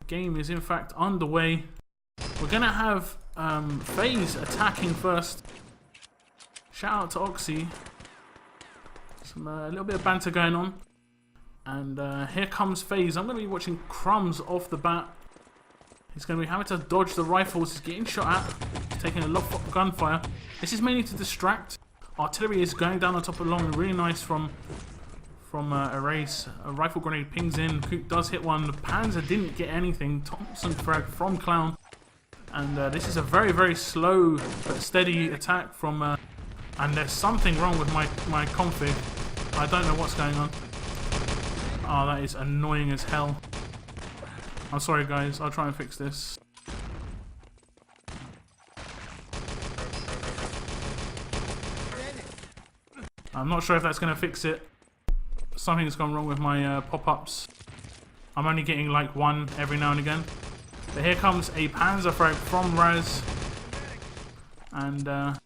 game is in fact underway. We're going to have FaZe attacking first. Shout out to Oxy. A little bit of banter going on. And here comes FaZe. I'm going to be watching Crumbs off the bat. He's going to be having to dodge the rifles. He's getting shot at. He's taking a lot of gunfire. This is mainly to distract. Artillery is going down on top of long. Really nice from Erase. A rifle grenade pings in. Coop does hit one. The Panzer didn't get anything. Thompson frag from Clown. And this is a very, very slow but steady attack from... and there's something wrong with my config. I don't know what's going on. Oh, that is annoying as hell. I'm sorry guys, I'll try and fix this. I'm not sure if that's going to fix it. Something's gone wrong with my pop-ups. I'm only getting like one every now and again. But here comes a Panzer frag from Raz. And I'm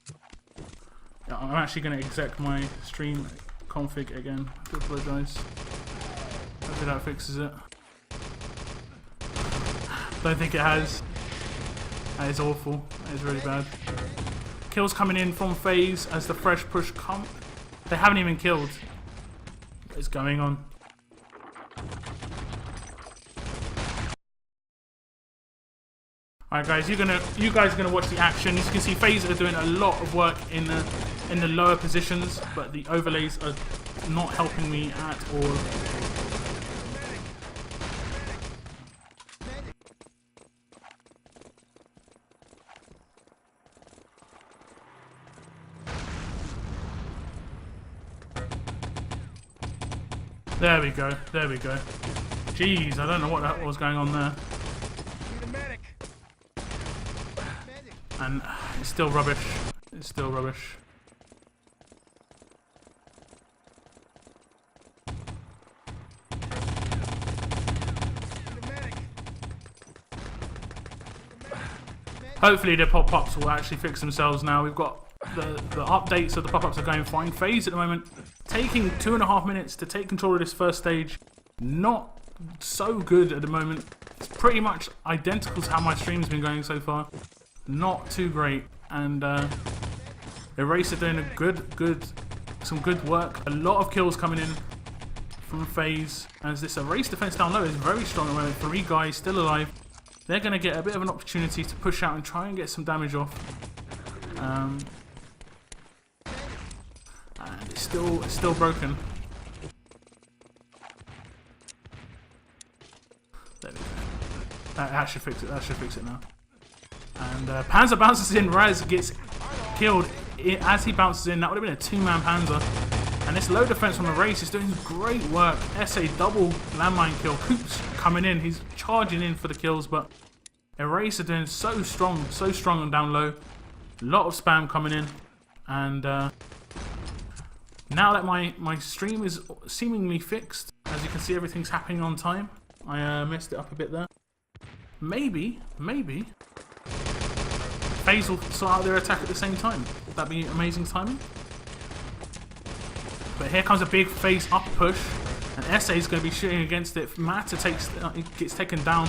actually going to exec my stream config again. I do apologise. Hopefully that fixes it. Don't think it has. That is awful. That is really bad. Kills coming in from FaZe as the fresh push come. They haven't even killed. What is going on? Alright guys, you guys are gonna watch the action. As you can see, FaZe are doing a lot of work in the lower positions, but the overlays are not helping me at all. There we go, there we go. Jeez, I don't know what was going on there. And it's still rubbish. It's still rubbish. Hopefully the pop-ups will actually fix themselves now. We've got the updates of the pop-ups are going fine. FaZe at the moment taking 2.5 minutes to take control of this first stage. Not so good at the moment. It's pretty much identical to how my stream's been going so far. Not too great. And Erase are doing some good work. A lot of kills coming in from FaZe. As this Erase defense down low is very strong at the moment. 3 guys still alive. They're going to get a bit of an opportunity to push out and try and get some damage off. And it's still broken. There we go. That should fix it. That should fix it now. And Panzer bounces in. Raz gets killed as he bounces in. That would have been a 2-man Panzer. And this low defense from Erase is doing great work. SA double landmine kill. Coop's coming in. He's charging in for the kills, but Erase are doing so strong and down low. A lot of spam coming in. And now that my stream is seemingly fixed, as you can see, everything's happening on time. I messed it up a bit there. Maybe FaZe will sort out their attack at the same time. Would that be amazing timing? But here comes a big FaZe up push, and SA is going to be shooting against it. Mata gets taken down.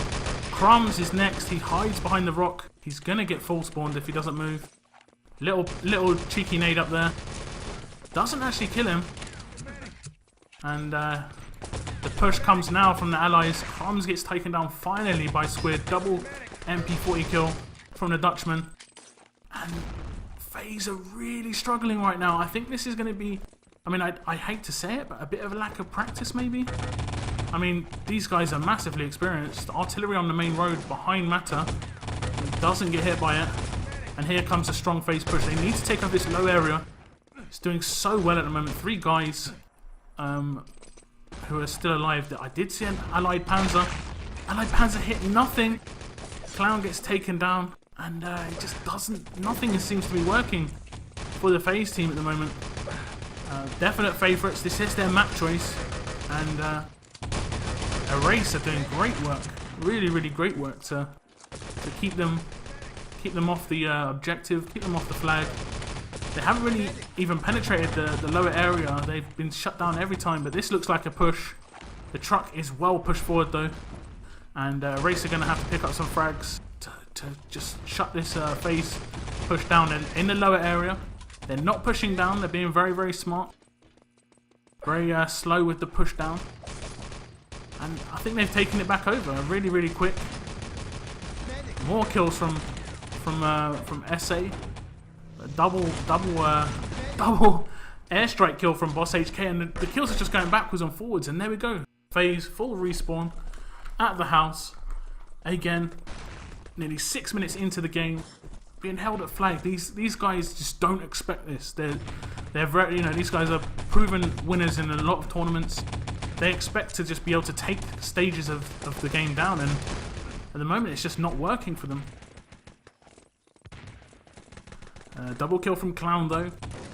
Crumbs is next. He hides behind the rock. He's going to get full spawned if he doesn't move. Little cheeky nade up there. Doesn't actually kill him. And the push comes now from the allies. Crumbs gets taken down finally by Squid. Double MP40 kill from the Dutchman. And FaZe are really struggling right now. I think this is going to be... I mean, I hate to say it, but a bit of a lack of practice maybe. I mean, these guys are massively experienced. Artillery on the main road behind Mata. Doesn't get hit by it. And here comes a strong FaZe push. They need to take off this low area. It's doing so well at the moment. 3 guys who are still alive. I did see an Allied Panzer. Allied Panzer hit nothing. Clown gets taken down. And it just doesn't... Nothing seems to be working for the FaZe team at the moment. Definite favourites. This is their map choice. And Erase are doing great work. Really great work to keep them off the objective, keep them off the flag. They haven't really even penetrated the lower area. They've been shut down every time, but this looks like a push. The truck is well pushed forward though. And Erase are going to have to pick up some frags to just shut this FaZe push down in the lower area. They're not pushing down, they're being very, very smart. Very slow with the push down. And I think they've taken it back over really, really quick. More kills from SA. A double airstrike kill from Boss HK, and the kills are just going backwards and forwards. And there we go. FaZe full respawn at the house again. Nearly 6 minutes into the game, being held at flag. These guys just don't expect this. They're very, these guys are proven winners in a lot of tournaments. They expect to just be able to take stages of the game down, and at the moment it's just not working for them. Double kill from Clown though,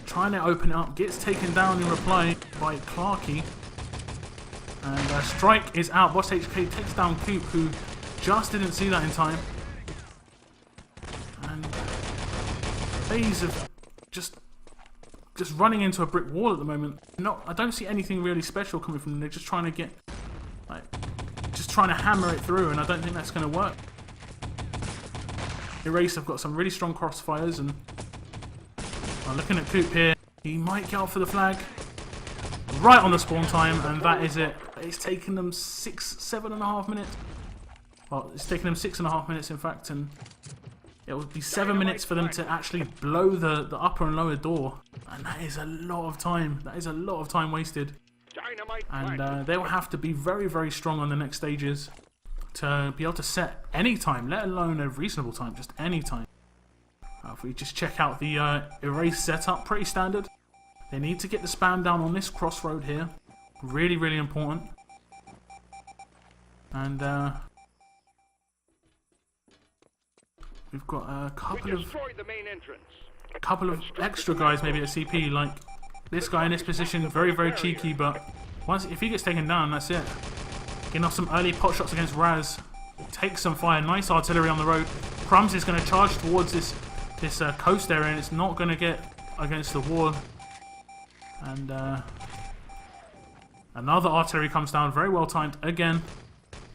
trying to open it up, gets taken down in reply by Clarky. And Strike is out. Boss HK takes down Coop, who just didn't see that in time. And FaZe have just running into a brick wall at the moment. I don't see anything really special coming from them. They're just trying to trying to hammer it through, and I don't think that's going to work. Erase have got some really strong crossfires, and looking at Coop here, he might get out for the flag. Right on the spawn time, and that is it. It's taken them 7.5 minutes. Well, it's taken them 6.5 minutes in fact, and it will be 7 minutes for them to actually blow the upper and lower door. And that is a lot of time. That is a lot of time wasted. And they will have to be very, very strong on the next stages to be able to set any time, let alone a reasonable time, just any time. If we just check out the Erase setup, pretty standard. They need to get the spam down on this crossroad here. Really, really important. And we've got a couple of extra guys maybe at CP, like this guy in this position, very, very cheeky, but if he gets taken down, that's it. Getting off some early pot shots against Raz. Takes some fire, nice artillery on the road. Crumbs is going to charge towards this coast area, and it's not going to get against the wall. And another artillery comes down, very well timed again.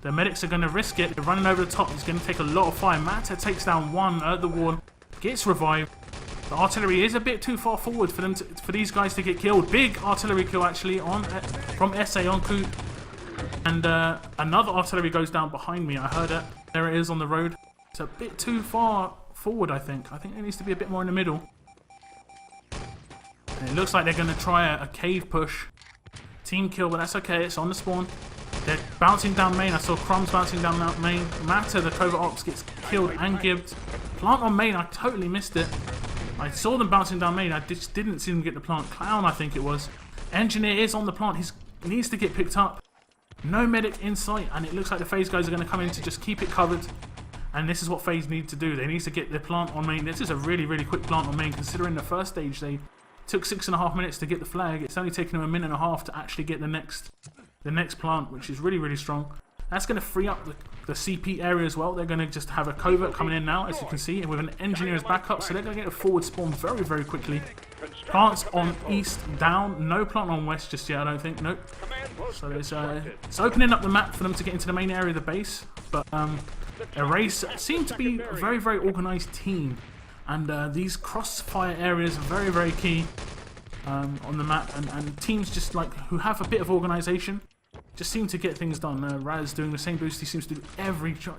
The medics are going to risk it. They're running over the top. It's going to take a lot of fire. Mata takes down one at the wall, gets revived. The artillery is a bit too far forward for these guys to get killed. Big artillery kill actually from SA on Coop. And another artillery goes down behind me. I heard it. There it is on the road. It's a bit too far forward, I think. I think it needs to be a bit more in the middle. And it looks like they're going to try a cave push. Team kill, but that's okay. It's on the spawn. They're bouncing down main. I saw Crumbs bouncing down main. Mata, the covert ops, gets killed and gibbed. Plant on main, I totally missed it. I saw them bouncing down main. I just didn't see them get the plant. Clown, I think it was. Engineer is on the plant. He needs to get picked up. No medic in sight, and it looks like the FaZe guys are going to come in to just keep it covered. And this is what FaZe need to do. They need to get their plant on main. This is a really, really quick plant on main, considering the first stage they took 6.5 minutes to get the flag. It's only taken them 1.5 minutes to actually get the next plant, which is really, really strong. That's going to free up the CP area as well. They're going to just have a covert coming in now, as you can see, with an engineer as backup. So they're going to get a forward spawn very, very quickly. Plants on east down. No plant on west just yet, I don't think. Nope. So it's opening up the map for them to get into the main area of the base. But Erase seem to be a very, very organised team. And these crossfire areas are very, very key on the map. And teams just like who have a bit of organisation just seem to get things done. Raz doing the same boost he seems to do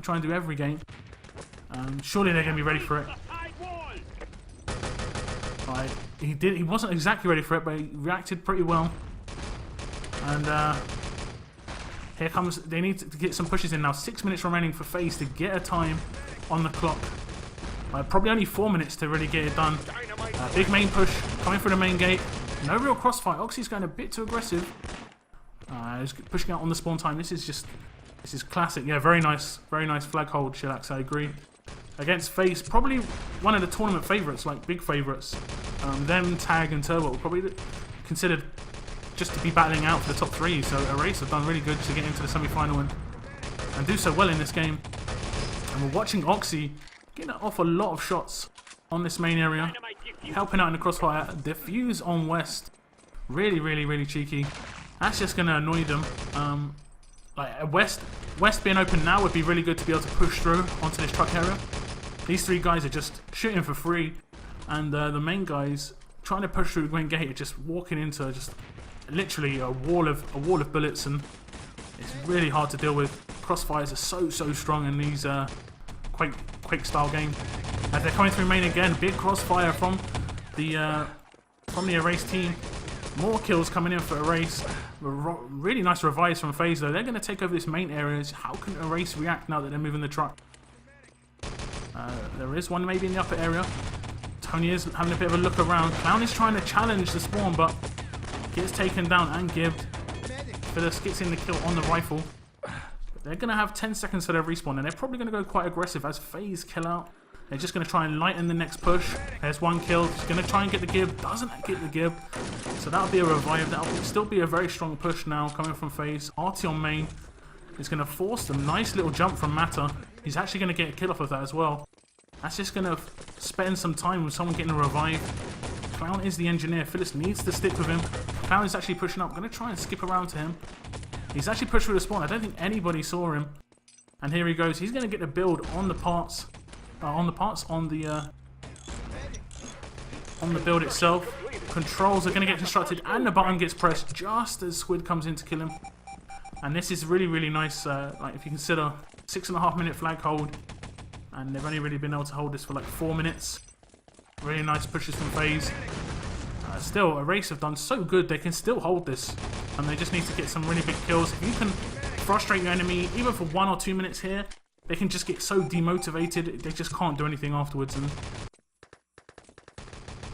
try and do every game. Surely they're going to be ready for it. Right, he wasn't exactly ready for it, but he reacted pretty well. And here comes. They need to get some pushes in now. 6 minutes remaining for FaZe to get a time on the clock. Probably only 4 minutes to really get it done. Big main push coming through the main gate. No real crossfire. Oxy's going a bit too aggressive. He's pushing out on the spawn time. This is classic. Yeah, very nice flag hold, Shillax, I agree. Against FaZe, probably one of the tournament favourites, like big favourites. Them, Tag and Turbo were probably considered just to be battling out for the top 3. So Erase have done really good to get into the semi-final and do so well in this game. And we're watching Oxy getting off a lot of shots on this main area, helping out in the crossfire. Defuse on west, really, really, really cheeky. That's just going to annoy them. like West being open now would be really good to be able to push through onto this truck area. These three guys are just shooting for free, and the main guys trying to push through Green Gate are just walking into just literally a wall of bullets, and it's really hard to deal with. Crossfires are so strong in these Quake style game. As they're coming through main again, big crossfire from the Erase team. More kills coming in for Erase. Really nice revives from FaZe though. They're going to take over this main area. How can Erase react now that they're moving the truck? There is one maybe in the upper area. Tony is having a bit of a look around. Clown is trying to challenge the spawn, but gets taken down and gibbed. Phyllis gets in the kill on the rifle. But they're going to have 10 seconds for their respawn, and they're probably going to go quite aggressive as FaZe kill out. They're just going to try and lighten the next push. There's one kill. He's going to try and get the gib. Doesn't get the gib. So that'll be a revive. That'll still be a very strong push now coming from FaZe. Artie on main is going to force them. Nice little jump from Matter. He's actually going to get a kill off of that as well. That's just going to spend some time with someone getting a revive. Clown is the engineer. Phyllis needs to stick with him. Clown is actually pushing up. Going to try and skip around to him. He's actually pushed through the spawn. I don't think anybody saw him. And here he goes. He's going to get the build on the parts. On the build itself. Controls are going to get constructed, and the button gets pressed just as Squid comes in to kill him. And this is really nice. Like if you consider 6.5 minute flag hold, and they've only really been able to hold this for like 4 minutes. Really nice pushes from FaZe. Still, Erase have done so good. They can still hold this, and they just need to get some really big kills. If you can frustrate your enemy even for 1 or 2 minutes here, they can just get so demotivated, they just can't do anything afterwards. And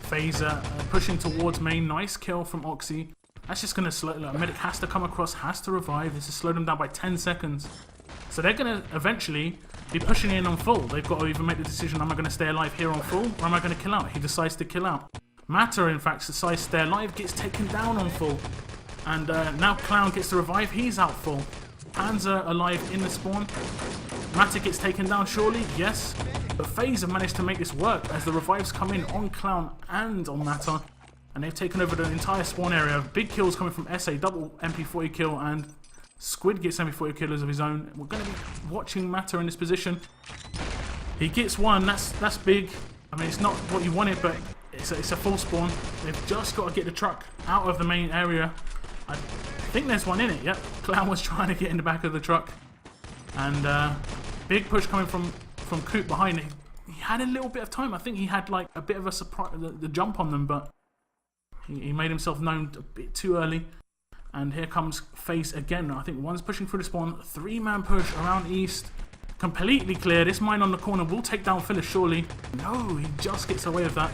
FaZe pushing towards main. Nice kill from Oxy. That's just going to slow. Like, Medic has to come across, has to revive. This has slowed them down by 10 seconds. So they're going to eventually be pushing in on full. They've got to either make the decision, am I going to stay alive here on full, or am I going to kill out? He decides to kill out. Matter, in fact, decides to stay alive, gets taken down on full. And now Clown gets to revive. He's out full. Panzer alive in the spawn. Matter gets taken down, surely, yes. But FaZe have managed to make this work as the revives come in on Clown and on Matter. And they've taken over the entire spawn area. Big kills coming from SA, double MP40 kill, and Squid gets MP40 kills of his own. We're going to be watching Matter in this position. He gets one, that's big. I mean, it's not what you wanted, but it's a full spawn. They've just got to get the truck out of the main area. I think there's one in it, yep. Clown was trying to get in the back of the truck. And big push coming from Coop behind it. He had a little bit of time. I think he had like a bit of a surprise, the jump on them, but he made himself known a bit too early. And here comes FaZe again. I think one's pushing through the spawn. 3-man push around east. Completely clear. This mine on the corner will take down Phyllis, surely. No, he just gets away with that.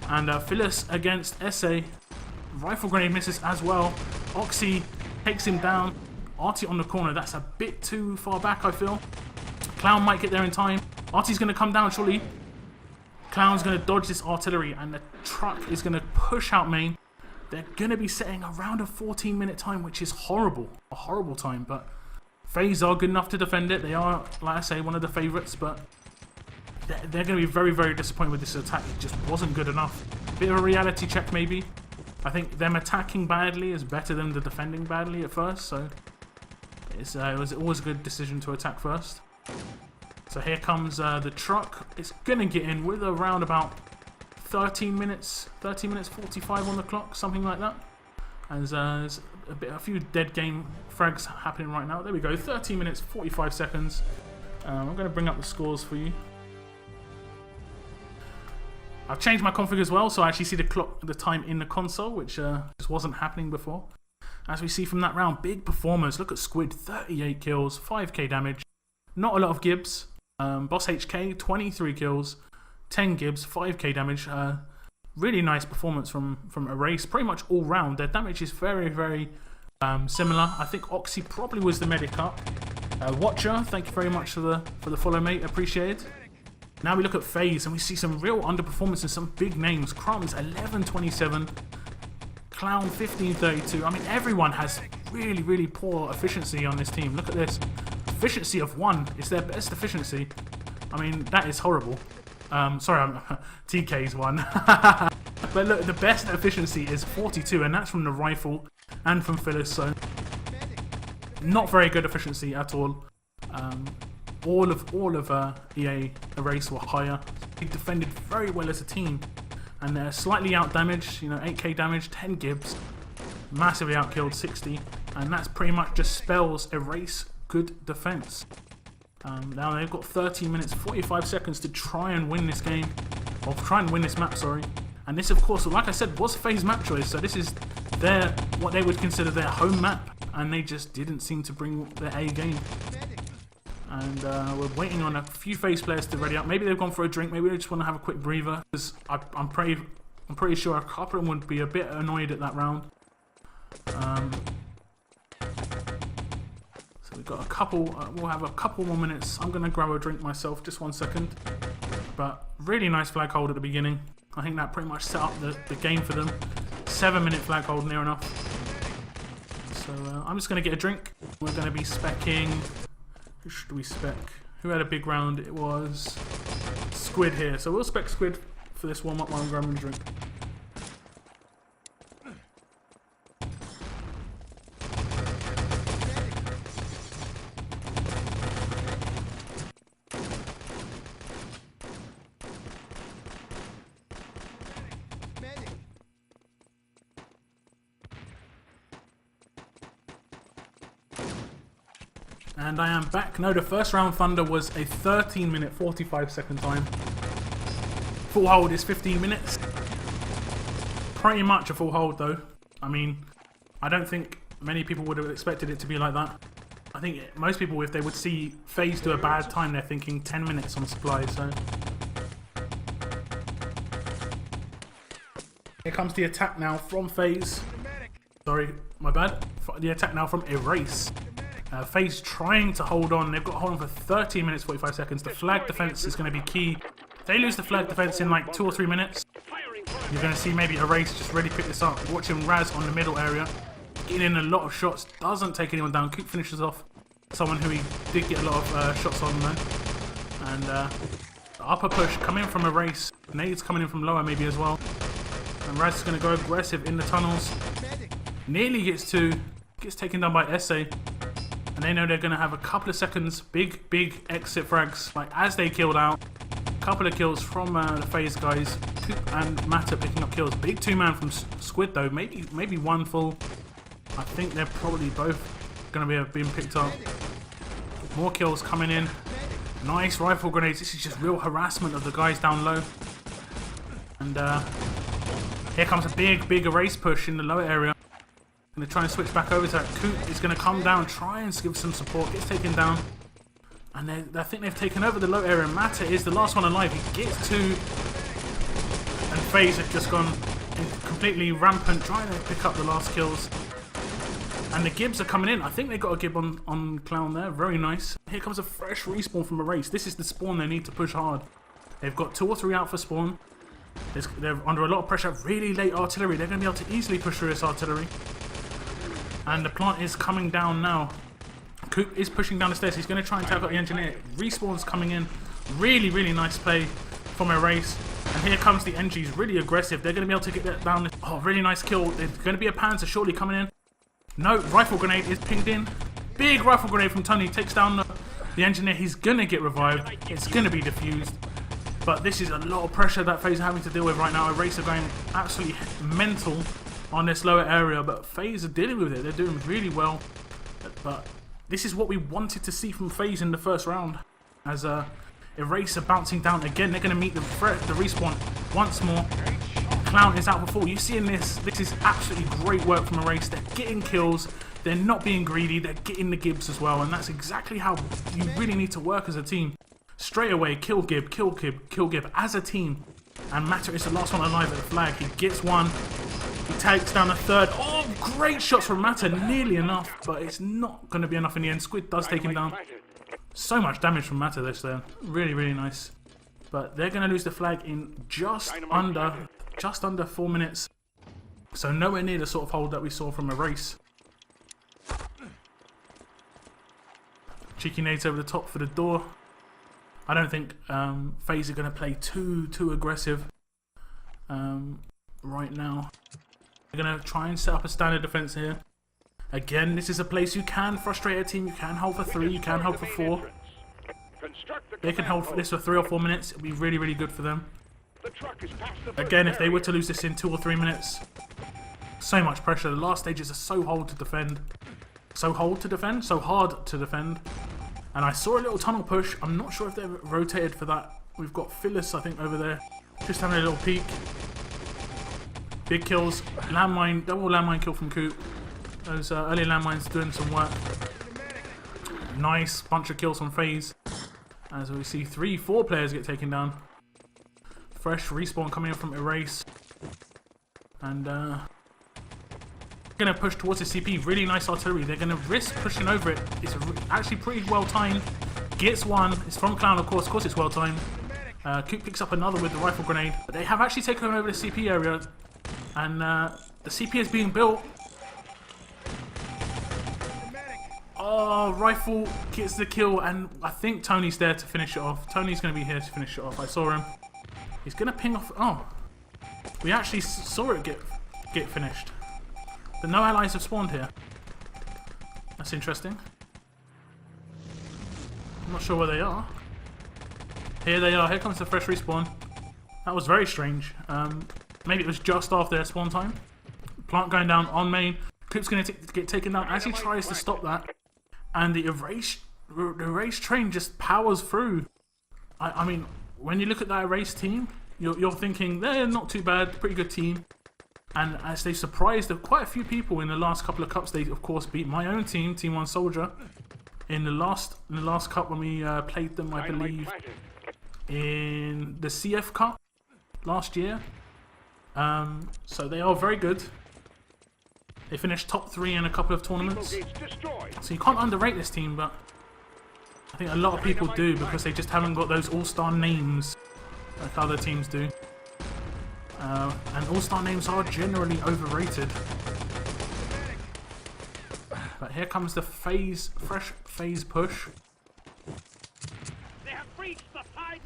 And Phyllis against SA. Rifle grenade misses as well. Oxy takes him down. Artie on the corner. That's a bit too far back, I feel. Clown might get there in time. Artie's going to come down, surely. Clown's going to dodge this artillery, and the truck is going to push out main. They're going to be setting around a 14-minute time, which is horrible. A horrible time, but FaZe are good enough to defend it. They are, like I say, one of the favourites, but they're going to be very disappointed with this attack. It just wasn't good enough. Bit of a reality check, maybe. I think them attacking badly is better than the defending badly at first, so it was always a good decision to attack first. So here comes the truck. It's going to get in with around about 13 minutes 45 on the clock, something like that. And there's a few dead game frags happening right now. There we go, 13 minutes 45 seconds. I'm going to bring up the scores for you. I've changed my config as well, so I actually see the time in the console, which just wasn't happening before. As we see from that round, big performers. Look at Squid, 38 kills, 5k damage. Not a lot of Gibbs. Boss HK, 23 kills, 10 Gibbs, 5k damage. Really nice performance from Erase, pretty much all round. Their damage is very similar. I think Oxy probably was the medic up. Watcher, thank you very much for the follow, mate. Appreciate it. Now we look at FaZe and we see some real underperformance and some big names. Crumbs 11.27, Clown 15.32. I mean, everyone has really poor efficiency on this team. Look at this. Efficiency of 1 is their best efficiency. I mean, that is horrible. Sorry, TK's 1. But look, the best efficiency is 42, and that's from the rifle and from Phyllis. So Not very good efficiency at all. All of EA Erase were higher. They defended very well as a team, and they're slightly out damaged. 8k damage, 10 Gibbs, massively outkilled 60, and that's pretty much just spells Erase good defense. Now they've got 13 minutes 45 seconds to try and win this game, or try and win this map, sorry. And this, of course, like I said, was FaZe map choice, so this is what they would consider their home map, and they just didn't seem to bring their A game. And we're waiting on a few FaZe players to ready up. Maybe they've gone for a drink, maybe they just want to have a quick breather, because I'm pretty sure a couple of them would be a bit annoyed at that round. So we've got a couple, we'll have a couple more minutes. I'm going to grab a drink myself, just 1 second. But really nice flag hold at the beginning. I think that pretty much set up the game for them. 7-minute flag hold, near enough. So I'm just going to get a drink. We're going to be specking... Who should we spec? Who had a big round? It was Squid here. So we'll spec Squid for this warm-up while I'm grabbing a drink. And I am back. No, the first round Thunder was a 13-minute 45-second time. Full hold is 15 minutes. Pretty much a full hold though. I mean, I don't think many people would have expected it to be like that. I think most people, if they would see FaZe do a bad time, they're thinking 10 minutes on supply, so. Here comes the attack now from FaZe. Sorry, my bad. The attack now from Erase. FaZe trying to hold on. They've got to hold on for 13 minutes 45 seconds. The flag defense is going to be key. If they lose the flag defense in like 2 or 3 minutes, you're going to see maybe Erase just really pick this up. Watching Raz on the middle area, getting in a lot of shots, doesn't take anyone down. Coop finishes off someone who he did get a lot of shots on though. And the upper push coming from Erase. Nades coming in from lower maybe as well. And Raz is going to go aggressive in the tunnels. Nearly gets taken down by SA. And they know they're going to have a couple of seconds, big exit frags, like as they killed out. A couple of kills from the FaZe guys. Coop and Matter picking up kills. Big 2-man from Squid though, maybe one full. I think they're probably both going to be being picked up. More kills coming in. Nice rifle grenades. This is just real harassment of the guys down low. And here comes a big Erase push in the lower area. Going to try and switch back over to that. Coop is going to come down, try and give some support, gets taken down. And I think they've taken over the low area. Matter is the last one alive. He gets 2. And FaZe have just gone completely rampant, trying to pick up the last kills. And the Gibbs are coming in. I think they got a Gib on Clown there. Very nice. Here comes a fresh respawn from Erase. This is the spawn they need to push hard. They've got 2 or 3 out for spawn. They're under a lot of pressure. Really late artillery. They're going to be able to easily push through this artillery. And the plant is coming down now. Coop is pushing down the stairs. He's going to try and take out the engineer. Respawn's coming in. Really nice play from Erase. And here comes the NGs. Really aggressive. They're going to be able to get that down. Oh, really nice kill. There's going to be a Panzer shortly coming in. No, rifle grenade is pinged in. Big rifle grenade from Tony. Takes down the engineer. He's going to get revived. It's going to be defused. But this is a lot of pressure that FaZe are having to deal with right now. Erase are going absolutely mental on this lower area, but FaZe are dealing with it. They're doing really well. But this is what we wanted to see from FaZe in the first round. As Erase are bouncing down again. They're going to meet the respawn once more. Clown is out before. You see in this is absolutely great work from Erase. They're getting kills. They're not being greedy. They're getting the Gibbs as well. And that's exactly how you really need to work as a team. Straight away, kill Gib, kill Gib, kill Gib as a team. And Matter is the last one alive at the flag. He gets one. He takes down a third. Oh, great shots from Matter. Nearly enough, but it's not going to be enough in the end. Squid does take him down. So much damage from Matter this there. Really nice. But they're going to lose the flag in just under 4 minutes. So nowhere near the sort of hold that we saw from Erase. Cheeky nades over the top for the door. I don't think FaZe are going to play too aggressive right now. They're going to try and set up a standard defense here. Again, this is a place you can frustrate a team. You can hold for 3, you can hold for 4. They can hold for this for 3 or 4 minutes. It'll be really, really good for them. Again, if they were to lose this in 2 or 3 minutes, so much pressure. The last stages are so hard to defend. So hard to defend. And I saw a little tunnel push. I'm not sure if they've rotated for that. We've got Phyllis, I think, over there. Just having a little peek. Big kills. Landmine, double landmine kill from Coop. Those early landmines doing some work. Nice bunch of kills from FaZe. As we see 3-4 players get taken down. Fresh respawn coming in from Erase. And gonna push towards the CP. Really nice artillery. They're gonna risk pushing over it. It's actually pretty well timed. Gets one. It's from Clown, of course. Of course, it's well timed. Coop picks up another with the rifle grenade. But they have actually taken over the CP area, and the CP is being built. Oh, rifle gets the kill, and I think Tony's there to finish it off. Tony's gonna be here to finish it off. I saw him. He's gonna ping off. Oh, we actually saw it get finished. But no allies have spawned here. That's interesting. I'm not sure where they are. Here they are. Here comes the fresh respawn. That was very strange. Maybe it was just after their spawn time. Plant going down on main. Coop's going to get taken down as he tries to stop that. And the erase train just powers through. I mean, when you look at that erase team, you're thinking they're not too bad, pretty good team. And as they surprised quite a few people in the last couple of cups, they of course beat my own team, Team 1 Soldier, in the last cup when we played them, I believe, in the CF Cup last year. So they are very good. They finished top 3 in a couple of tournaments. So you can't underrate this team, but I think a lot of people do because they just haven't got those all-star names like other teams do. And all-star names are generally overrated. But here comes the fresh FaZe push.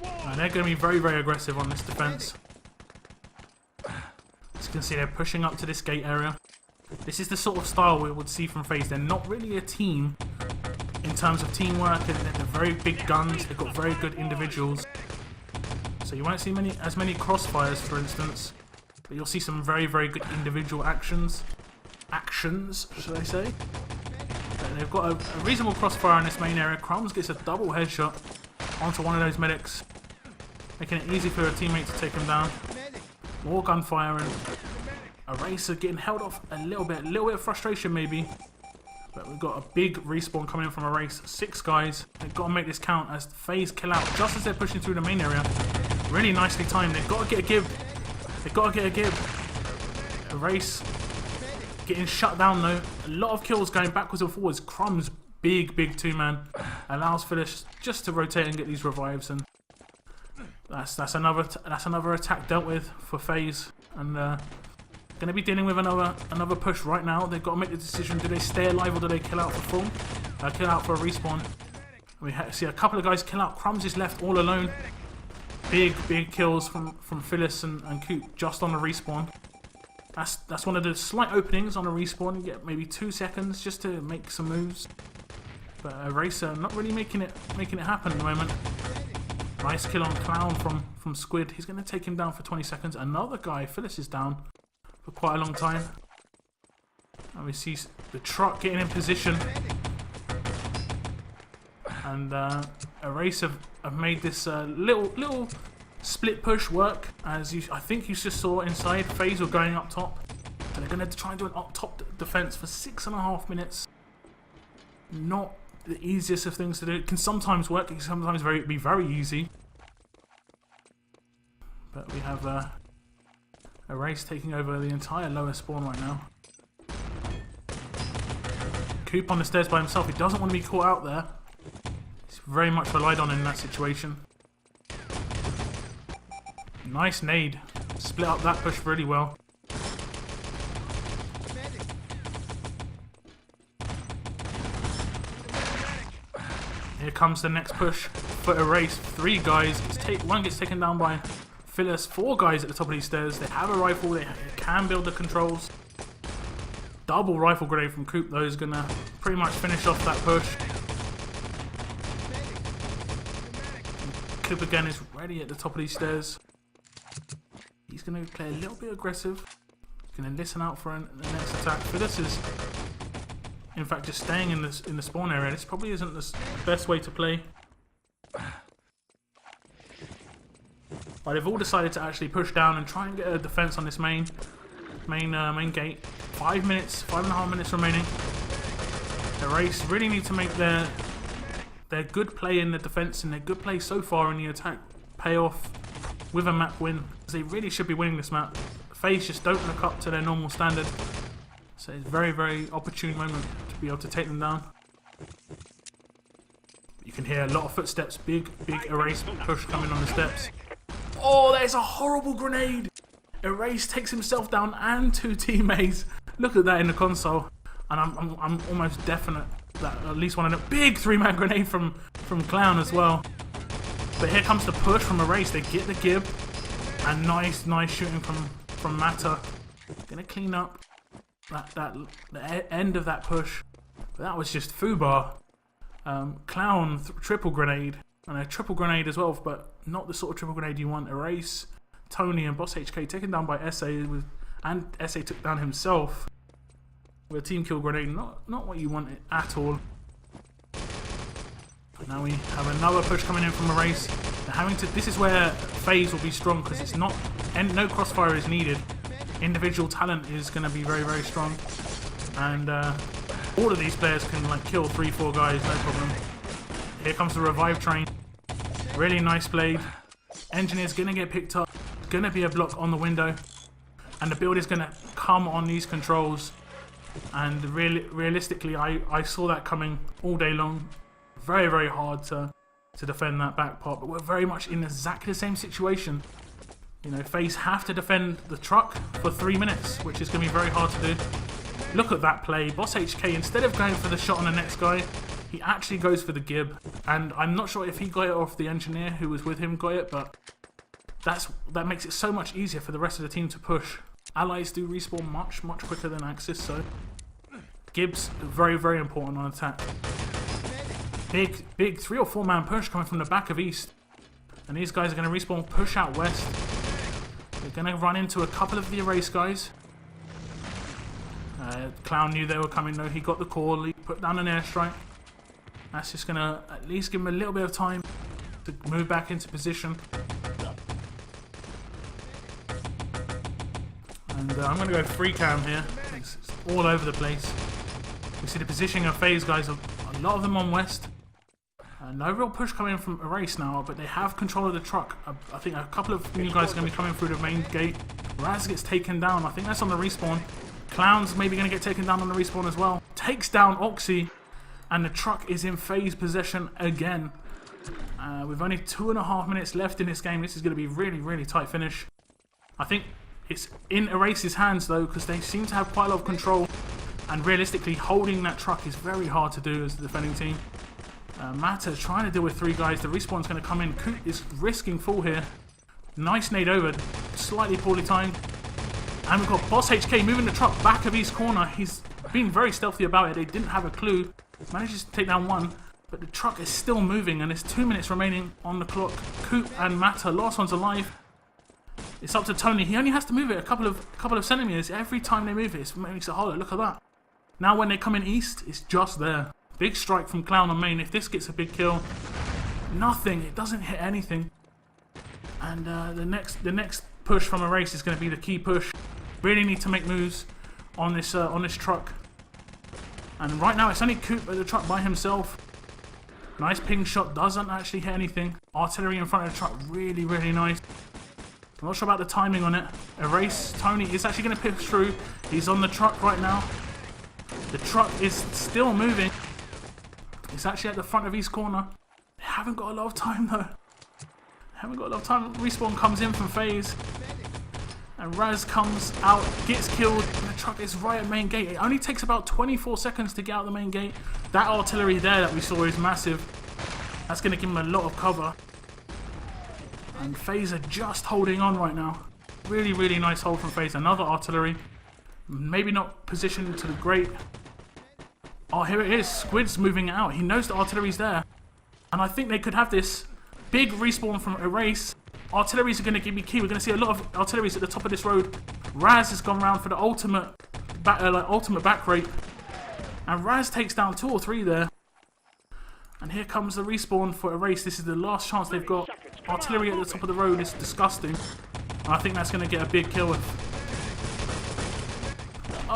And they're going to be very, very aggressive on this defense. As you can see, they're pushing up to this gate area. This is the sort of style we would see from FaZe. They're not really a team in terms of teamwork. They're very big guns. They've got very good individuals. So you won't see as many crossfires, for instance. But you'll see some very, very good individual actions. Actions, should I say. But they've got a reasonable crossfire in this main area. Crumbs gets a double headshot onto one of those medics, making it easy for a teammate to take him down. More gunfire and Eraser getting held off a little bit of frustration maybe. But we've got a big respawn coming in from Erase. 6 guys. They've got to make this count as FaZe kill out just as they're pushing through the main area. Really nicely timed. They've got to get a give. They've got to get a give. Erase getting shut down though. A lot of kills going backwards and forwards. Crumbs, big 2-man, allows Phyllis just to rotate and get these revives, and that's another attack dealt with for FaZe. And going to be dealing with another push right now. They've got to make the decision: do they stay alive or do they kill out for full? Kill out for a respawn. We see a couple of guys kill out. Crumbs is left all alone. Big kills from Phyllis and Coop just on the respawn. That's one of the slight openings on a respawn. You get maybe 2 seconds just to make some moves. But Eraser not really making it happen at the moment. Nice kill on Clown from Squid. He's going to take him down for 20 seconds. Another guy, Phyllis, is down for quite a long time. And we see the truck getting in position. And Eraser have made this little split push work. As I think you just saw inside, FaZe were going up top. So they're going to try and do an up top defense for 6.5 minutes. Not the easiest of things to do. It can sometimes work, it can sometimes be very easy. But we have Erase taking over the entire lower spawn right now. Coop on the stairs by himself. He doesn't want to be caught out there. He's very much relied on in that situation. Nice nade. Split up that push really well. Here comes the next push for Erase. 3 guys. One gets taken down by Phyllis. 4 guys at the top of these stairs. They have a rifle. They can build the controls. double rifle grenade from Coop though is gonna pretty much finish off that push. Coop again is ready at the top of these stairs. He's gonna play a little bit aggressive. He's gonna listen out for the next attack. Phyllis is, in fact, just staying in the spawn area. This probably isn't the best way to play. But they've all decided to actually push down and try and get a defense on this main gate. 5 minutes, 5.5 minutes remaining. Erase really need to make their good play in the defense and their good play so far in the attack pay off with a map win. They really should be winning this map. FaZe just don't look up to their normal standard. So it's a very, very opportune moment to be able to take them down. You can hear a lot of footsteps, big Erase push coming on the steps. Oh, there's a horrible grenade! Erase takes himself down and 2 teammates. Look at that in the console. And I'm almost definite that at least one of them. Big 3-man grenade from Clown as well. But here comes the push from Erase. They get the Gib. And nice shooting from Mata. Gonna clean up the end of that push. But that was just foobar. Clown triple grenade. And a triple grenade as well, but not the sort of triple grenade you want. Erase, Tony and Boss HK taken down by SA, and SA took down himself with a team kill grenade. Not what you want at all. But now we have another push coming in from Erase. They're having to. This is where FaZe will be strong because it's not, and no crossfire is needed. Individual talent is going to be very, very strong, and all of these players can like kill 3-4 guys, no problem. Here comes the revive train. Really nice blade. Engineer's gonna get picked up. Gonna be a block on the window. And the build is gonna come on these controls. And realistically, I saw that coming all day long. Very, very hard to defend that back part. But we're very much in exactly the same situation. You know, FaZe have to defend the truck for 3 minutes, which is gonna be very hard to do. Look at that play. Boss HK, instead of going for the shot on the next guy, he actually goes for the Gib, and I'm not sure if he got it off the engineer who was with him got it, but that makes it so much easier for the rest of the team to push. Allies do respawn much quicker than Axis, so Gib's very, very important on attack. Big 3 or 4 man push coming from the back of East, and these guys are going to respawn, push out West. They're going to run into a couple of the Erase guys. Clown knew they were coming though. He got the call. He put down an airstrike. That's just going to at least give him a little bit of time to move back into position. And I'm going to go free cam here. It's all over the place. We see the positioning of FaZe guys, a lot of them on West. No real push coming from Erase now, but they have control of the truck. I think a couple of new guys are going to be coming through the main gate. Raz gets taken down. I think that's on the respawn. Clown's maybe going to get taken down on the respawn as well. Takes down Oxy. And the truck is in FaZe possession again. With only 2.5 minutes left in this game, this is going to be really, really tight finish. I think it's in Erase's hands though, because they seem to have quite a lot of control. And realistically, holding that truck is very hard to do as the defending team. Mata trying to deal with 3 guys. The respawn's going to come in. Coot is risking full here. Nice nade over. Slightly poorly timed. And we've got Boss HK moving the truck back of East corner. He's been very stealthy about it. They didn't have a clue. Manages to take down 1. But the truck is still moving. And there's 2 minutes remaining on the clock. Coop and Mata. Last one's alive. It's up to Tony. He only has to move it a couple of centimeters. Every time they move it, it makes it harder. Look at that. Now when they come in East, it's just there. Big strike from Clown on main. If this gets a big kill, nothing. It doesn't hit anything. And the next push from Erase is going to be the key push. Really need to make moves on this truck. And right now it's only Coop at the truck by himself. Nice ping shot. Doesn't actually hit anything. Artillery in front of the truck. Really, really nice. I'm not sure about the timing on it. Erase. Tony is actually going to push through. He's on the truck right now. The truck is still moving. It's actually at the front of East corner. They haven't got a lot of time though. Respawn comes in from FaZe. And Raz comes out, gets killed, and the truck is right at main gate. It only takes about 24 seconds to get out the main gate. That artillery there that we saw is massive. That's going to give him a lot of cover. And FaZe are just holding on right now. Really, really nice hold from FaZe. Another artillery. Maybe not positioned to the great. Oh, here it is. Squid's moving out. He knows the artillery's there. And I think they could have this big respawn from Erase. Artilleries are going to be key. We're going to see a lot of artilleries at the top of this road. Raz has gone round for the ultimate back rape. And Raz takes down 2 or 3 there. And here comes the respawn for Erase. This is the last chance they've got. Artillery at the top of the road is disgusting. And I think that's going to get a big kill.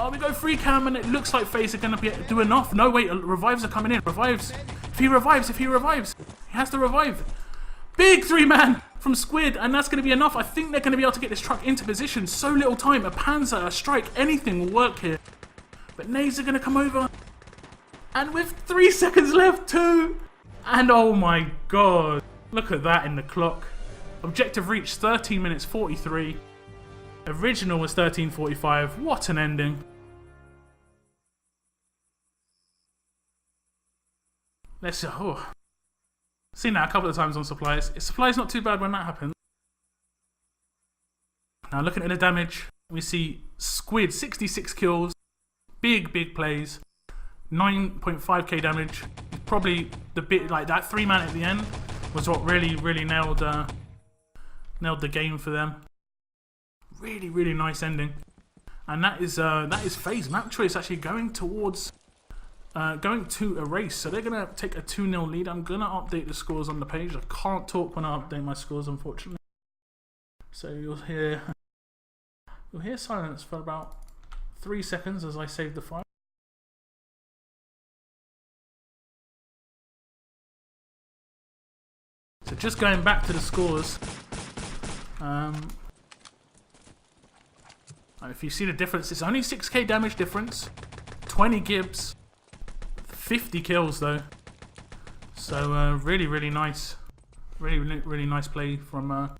Oh, we go free cam and it looks like FaZe are going to do enough. No, wait, revives are coming in. Revives. If he revives. He has to revive. Big 3-man from Squid, and that's going to be enough. I think they're going to be able to get this truck into position. So little time. A Panzer, a strike, anything will work here. But nades are going to come over. And with 3 seconds left, 2. And oh my god. Look at that in the clock. Objective reached 13 minutes 43. Original was 13:45. What an ending. Let's seen that a couple of times on Supplies. Supplies not too bad when that happens. Now looking at the damage, we see Squid 66 kills, big plays, 9.5k damage. Probably the bit like that 3-man at the end was what really nailed the game for them. Really nice ending, and that is FaZe map choice actually going towards going to Erase. So they're gonna take a 2-0 lead. I'm gonna update the scores on the page. I can't talk when I update my scores, unfortunately. So you'll hear silence for about 3 seconds as I save the file. So just going back to the scores. If you see the difference, it's only 6k damage difference, 20 Gibbs, 50 kills though. So really nice, really nice play from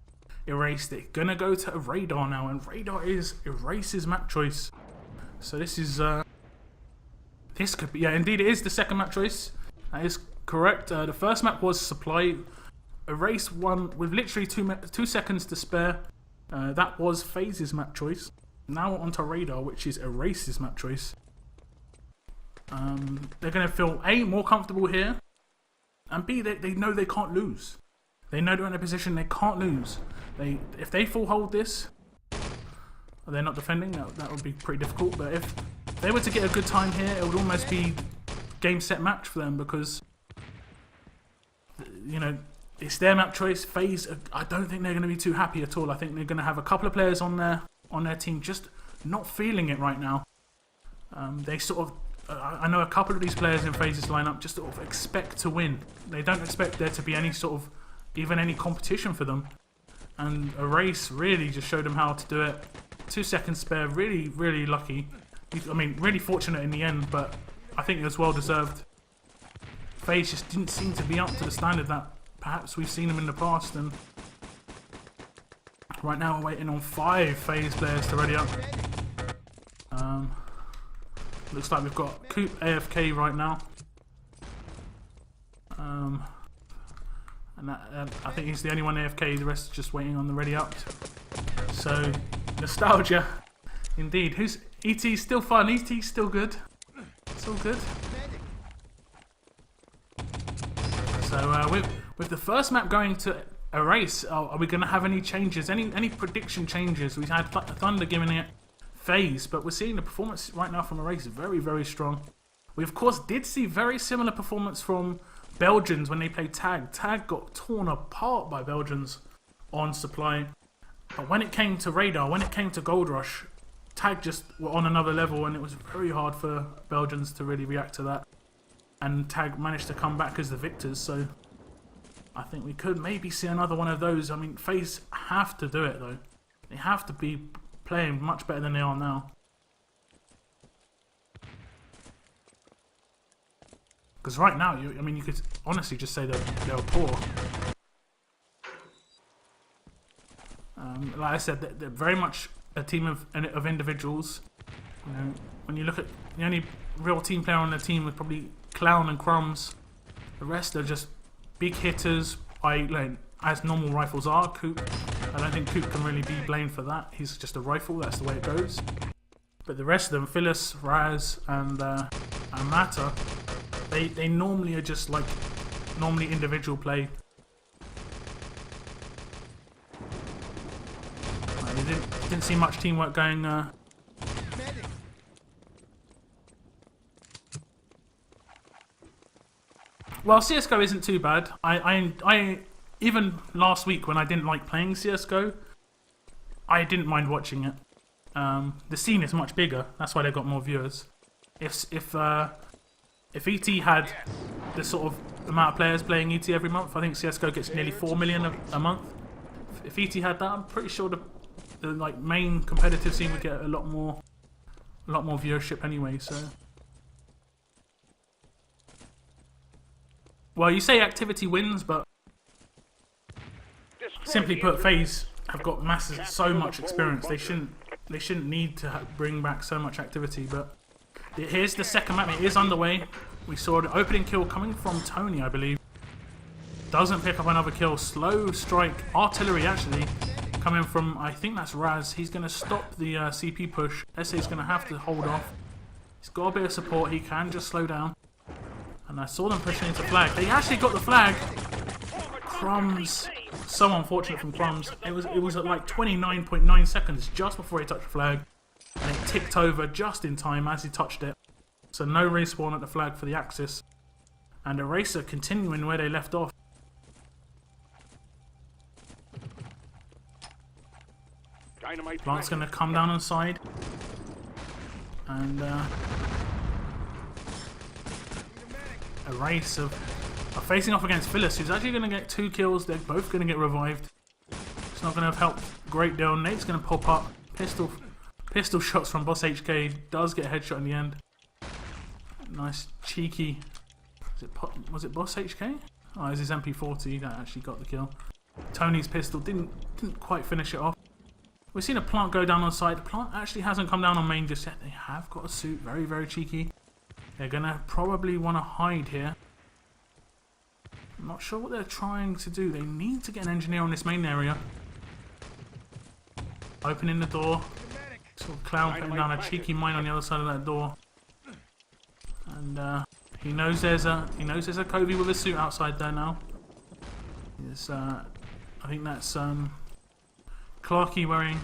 Erase. They're gonna go to Radar now, and Radar is Erase's map choice. So this is this could be, yeah, indeed it is the second map choice. That is correct. The first map was Supply. Erase won with literally 2 seconds to spare. That was FaZe's map choice. Now onto Radar, which is Erase's map choice. They're going to feel A, more comfortable here, and B, they know they can't lose. They know they're in a position they can't lose. If they full hold this, they're not defending, that would be pretty difficult. But if they were to get a good time here, it would almost be game, set, match for them, because, you know, it's their map choice. FaZe, I don't think they're going to be too happy at all. I think they're going to have a couple of players on their team just not feeling it right now. They sort of, I know a couple of these players in FaZe's lineup just sort of expect to win. They don't expect there to be any sort of, even any competition for them. And Erase really just showed them how to do it. 2 seconds spare, really lucky. I mean, really fortunate in the end, but I think it was well deserved. FaZe just didn't seem to be up to the standard that perhaps we've seen them in the past, and right now we're waiting on 5 FaZe players to ready up. Looks like we've got Coop AFK right now. And I think he's the only one AFK, the rest just waiting on the ready up. So, nostalgia. Indeed. Who's ET's still fun, ET's still good. It's all good. So with the first map going to Erase, are we going to have any changes? Any prediction changes? We had Thunder giving it FaZe, but we're seeing the performance right now from Erase very strong. We of course did see very similar performance from Belgians when they played Tag. Tag got torn apart by Belgians on Supply. But when it came to Radar, when it came to Gold Rush, Tag just were on another level, and it was very hard for Belgians to really react to that. And Tag managed to come back as the victors, so I think we could maybe see another one of those. I mean, FaZe have to do it though. They have to be playing much better than they are now. Because right now, I mean, you could honestly just say that they're poor. Like I said, they're very much a team of individuals. You know, when you look at the only real team player on the team was probably Clown and Crumbs. The rest are just big hitters, as normal rifles are. Coop, I don't think Coop can really be blamed for that. He's just a rifle, that's the way it goes. But the rest of them, Phyllis, Raz, and Mata, they normally are just like normally individual play. Didn't see much teamwork going. Well, CS:GO isn't too bad. I even last week when I didn't like playing CS:GO, I didn't mind watching it. The scene is much bigger. That's why they got more viewers. If ET had the sort of amount of players playing ET every month, I think CS:GO gets nearly 4 million a month. If ET had that, I'm pretty sure the like main competitive scene would get a lot more viewership anyway. So, well, you say activity wins, but simply put, FaZe have got so much experience. They shouldn't need to bring back so much activity. But here's the second map. It is underway. We saw the opening kill coming from Tony, I believe. Doesn't pick up another kill. Slow strike artillery actually. Coming from, I think that's Raz. He's going to stop the CP push. SA's going to have to hold off. He's got a bit of support. He can just slow down. And I saw them pushing into flag. They actually got the flag. Crumbs. So unfortunate from Crumbs. It was at like 29.9 seconds just before he touched the flag. And it ticked over just in time as he touched it. So no respawn at the flag for the Axis. And Eraser continuing where they left off. Plant's going to come down on side. And Eraser are facing off against Phyllis, who's actually going to get 2 kills. They're both going to get revived. It's not going to have helped a great deal. Nate's going to pop up. Pistol shots from Boss HK. Does get a headshot in the end. Nice cheeky. Was it Boss HK? Oh, it was his MP40 that actually got the kill. Tony's pistol didn't quite finish it off. We've seen a Plant go down on side. The Plant actually hasn't come down on main just yet. They have got a suit. Very, very cheeky. They're going to probably want to hide here. I'm not sure what they're trying to do. They need to get an engineer on this main area. Opening the door. Sort of Clown putting down a cheeky mine on the other side of that door. And he knows there's a Covey with a suit outside there now. It's, I think that's Clarky wearing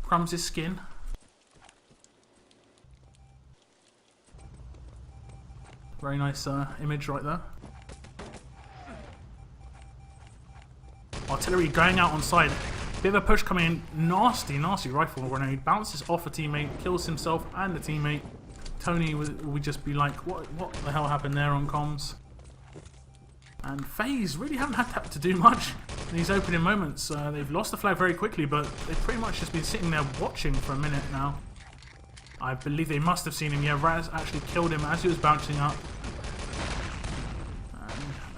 Crumbs' skin. Very nice image right there. Artillery going out on side. Bit of a push coming in. Nasty rifle grenade. Bounces off a teammate, kills himself and the teammate. Tony would just be like, what the hell happened there on comms? And FaZe really haven't had to do much in these opening moments. They've lost the flag very quickly, but they've pretty much just been sitting there watching for a minute now. I believe they must have seen him. Yeah, Raz actually killed him as he was bouncing up.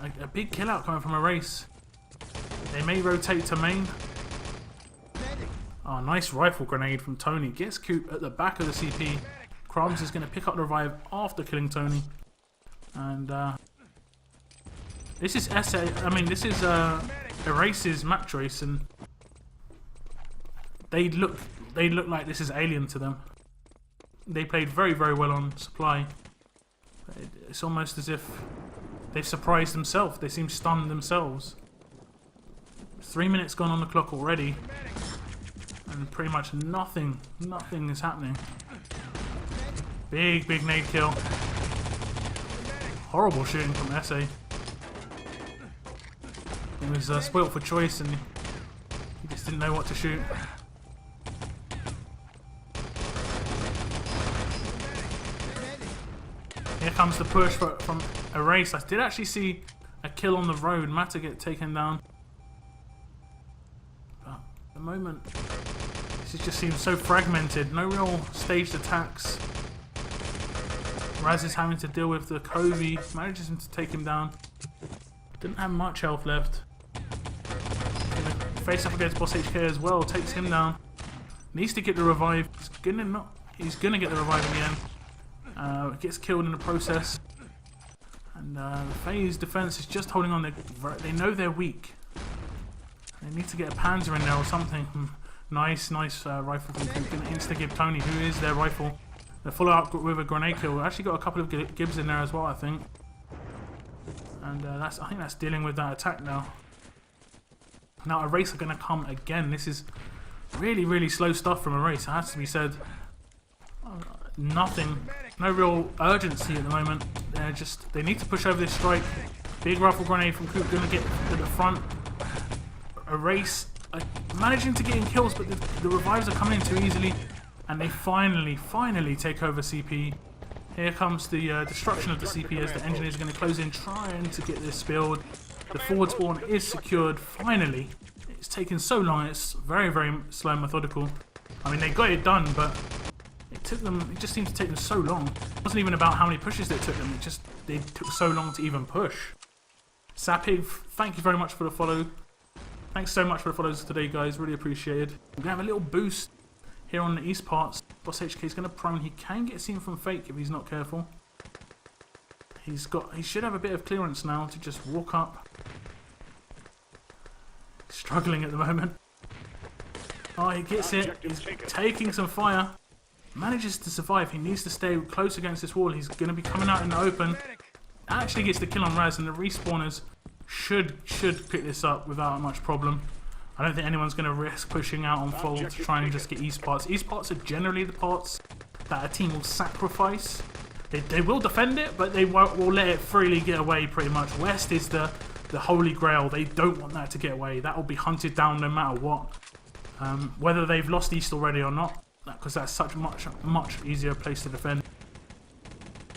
And a big kill out coming from a race. They may rotate to main. Oh, nice rifle grenade from Tony. Gets Coop at the back of the CP. Crumbs is going to pick up the revive after killing Tony. And this is this is Eraser's map choice, and they look like this is alien to them. They played very, very well on supply. It's almost as if they've surprised themselves. They seem stunned themselves. 3 minutes gone on the clock already, and pretty much nothing is happening. Big nade kill. Horrible shooting from SA. He was spoilt for choice and he just didn't know what to shoot. Here comes the push from Erase. I did actually see a kill on the road. Mata get taken down. But at the moment, this just seems so fragmented. No real staged attacks. Raz is having to deal with the Covey. Manages him to take him down. Didn't have much health left. Face up against Boss HK as well. Takes him down. Needs to get the revive. He's gonna get the revive in the end. Gets killed in the process. And FaZe defense is just holding on. They know they're weak. They need to get a Panzer in there or something. Nice rifle from Coop. Gonna insta-give Tony, who is their rifle. They follow up with a grenade kill. Actually got a couple of Gibbs in there as well, I think. And I think that's dealing with that attack now. Now Erase are going to come again. This is really slow stuff from Erase, it has to be said. Nothing, no real urgency at the moment. They need to push over this strike. Big rifle grenade from Coop, going to get to the front. Erase managing to get in kills, but the revives are coming in too easily. And they finally take over CP. Here comes the destruction of the CP as the engineers are going to close in, trying to get this spilled. The forward spawn is secured, finally. It's taken so long, it's very slow and methodical. I mean, they got it done, but it just seemed to take them so long. It wasn't even about how many pushes it took them, they took so long to even push. Sapig, thank you very much for the follow. Thanks so much for the follows today, guys, really appreciated. We're going to have a little boost here on the east parts. Boss HK is going to prone. He can get seen from Fake if he's not careful. He should have a bit of clearance now to just walk up. Struggling at the moment. Oh, he gets it. He's taking some fire. Manages to survive. He needs to stay close against this wall. He's going to be coming out in the open. Actually gets the kill on Raz, and the respawners should pick this up without much problem. I don't think anyone's going to risk pushing out on full to try and just get East parts. East parts are generally the parts that a team will sacrifice. They will defend it, but they will let it freely get away pretty much. West is the holy grail. They don't want that to get away. That will be hunted down no matter what. Whether they've lost East already or not, because that's such a much easier place to defend.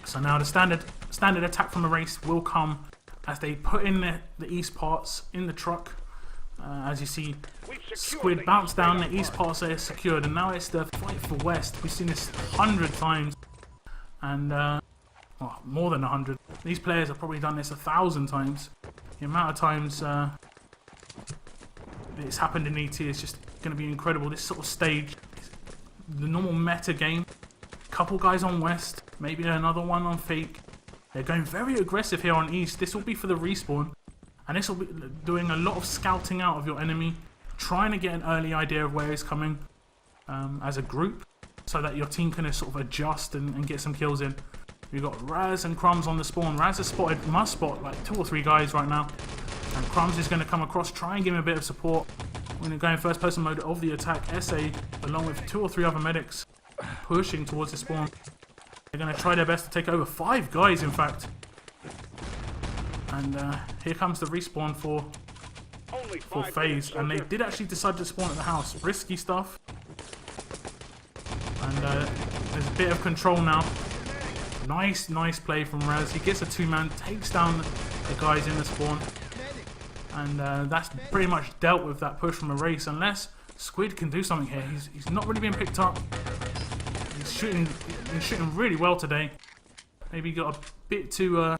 So now the standard attack from Erase will come as they put in the East parts in the truck. As you see, Squid bounce down, the East parts are secured, and now it's the fight for West. We've seen this 100 times, and well, more than 100. These players have probably done this 1,000 times. The amount of times it's happened in ET is just going to be incredible. This sort of stage, the normal meta game, couple guys on West, maybe another one on Fake. They're going very aggressive here on East. This will be for the respawn. And this will be doing a lot of scouting out of your enemy, trying to get an early idea of where he's coming as a group, so that your team can sort of adjust and get some kills in. We've got Raz and Crumbs on the spawn. Raz has must spot like 2 or 3 guys right now. And Crumbs is going to come across, try and give him a bit of support. We're going to go in first person mode of the attack. SA, along with 2 or 3 other medics, pushing towards the spawn. They're going to try their best to take over 5 guys, in fact. And here comes the respawn for FaZe, and they did actually decide to spawn at the house. Risky stuff. And there's a bit of control now. Nice play from Raz. He gets a 2-man, takes down the guys in the spawn. And that's pretty much dealt with that push from Erase, unless Squid can do something here. He's not really being picked up. He's shooting really well today. Maybe got a bit too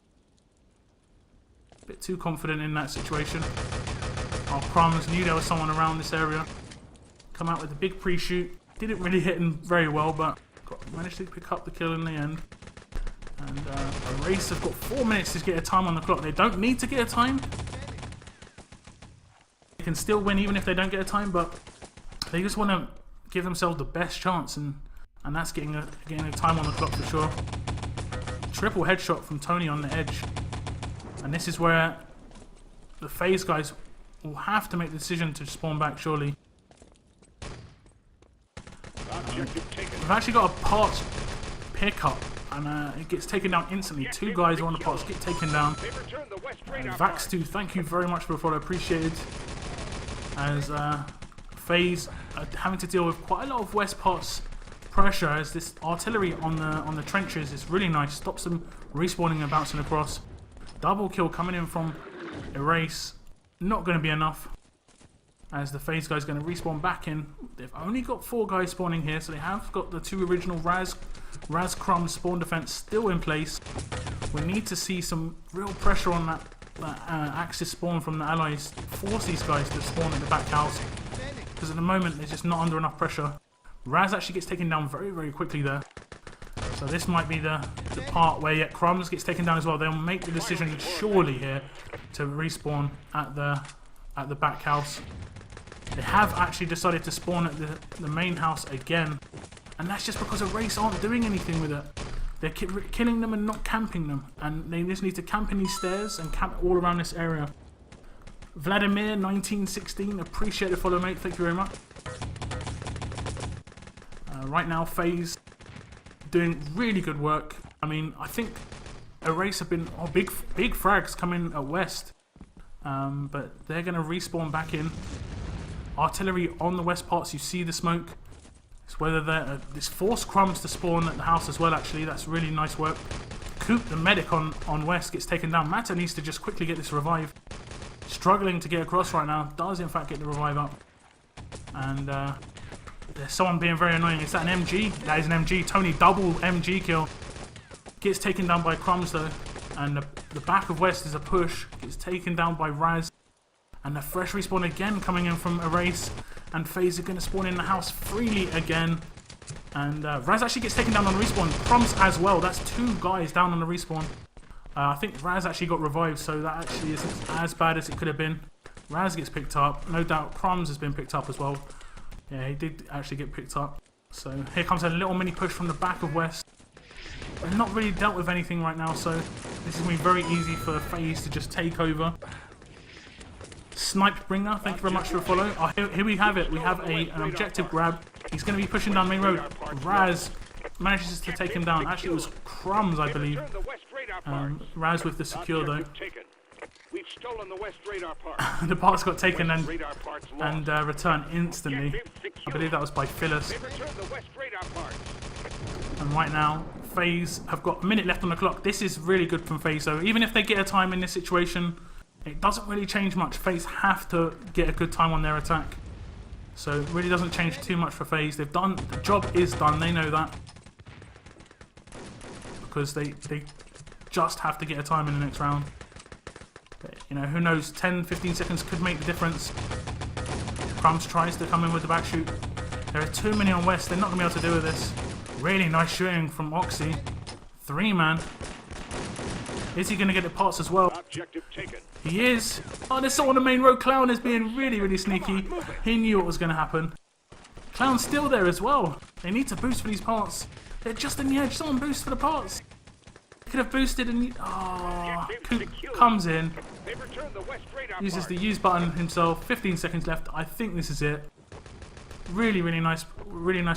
confident in that situation. Oh, Crumbs knew there was someone around this area. Come out with a big pre-shoot. Didn't really hit him very well, but managed to pick up the kill in the end. And Erase have got 4 minutes to get a time on the clock. They don't need to get a time. They can still win even if they don't get a time, but they just want to give themselves the best chance, and that's getting a time on the clock for sure. Triple headshot from Tony on the edge. And this is where the FaZe guys will have to make the decision to spawn back, surely. We've actually got a parts pickup, and it gets taken down instantly. 2 guys are on the parts, get taken down. Vax2, thank you very much for the follow, appreciated. As FaZe are having to deal with quite a lot of West parts pressure, as this artillery on the trenches is really nice. Stops them respawning and bouncing across. Double kill coming in from Erase. Not going to be enough, as the FaZe guys going to respawn back in. They've only got 4 guys spawning here, so they have got the 2 original Raz Crumbs spawn defense still in place. We need to see some real pressure on that Axis spawn from the allies. Force these guys to spawn at the back house, because at the moment they're just not under enough pressure. Raz actually gets taken down very quickly there. So this might be the part where Crumbs gets taken down as well. They'll make the decision surely here to respawn at the back house. They have actually decided to spawn at the main house again. And that's just because Erase aren't doing anything with it. They're killing them and not camping them. And they just need to camp in these stairs and camp all around this area. Vladimir 1916, appreciate the follow, mate. Thank you very much. Right now, FaZe doing really good work. I mean, I think Erase have been big frags coming at west, but they're going to respawn back in. Artillery on the west parts. You see the smoke. It's whether they're this force Crumbs to spawn at the house as well. Actually, that's really nice work. Coop, the medic on west, gets taken down. Mata needs to just quickly get this revive. Struggling to get across right now. Does in fact get the revive up. And there's someone being very annoying. Is that an MG? That is an MG. Tony, double MG kill. Gets taken down by Crumbs though. And the back of west is a push. Gets taken down by Raz. And a fresh respawn again coming in from Erase. And FaZe are going to spawn in the house freely again. And Raz actually gets taken down on the respawn. Crumbs as well. That's 2 guys down on the respawn. I think Raz actually got revived, so that actually isn't as bad as it could have been. Raz gets picked up. No doubt Crumbs has been picked up as well. Yeah, he did actually get picked up. So here comes a little mini push from the back of west. They've not really dealt with anything right now, so this is going to be very easy for FaZe to just take over. Sniped Bringer, thank you very much for the follow. Oh, here we have it. We have an objective grab. He's going to be pushing down main road. Raz manages to take him down. Actually, it was Crumbs, I believe. Raz with the secure though. We've stolen the west radar part. The parts got taken and returned instantly. I believe that was by Phyllis. And right now, FaZe have got a minute left on the clock. This is really good from FaZe. So even if they get a time in this situation, it doesn't really change much. FaZe have to get a good time on their attack. So it really doesn't change too much for FaZe. They've done, the job is done. They know that. Because they just have to get a time in the next round. But, you know, who knows, 10-15 seconds could make the difference. Crumbs tries to come in with the back shoot. There are too many on west, they're not going to be able to deal with this. Really nice shooting from Oxy. 3-man. Is he going to get the parts as well? Objective taken. He is. Oh, there's someone on the main road. Clown is being really, really sneaky. He knew what was going to happen. Clown's still there as well. They need to boost for these parts. They're just in the edge. Someone boost for the parts. Could have boosted and Coop comes in, uses the use button himself. 15 seconds left. I think this is it. Really nice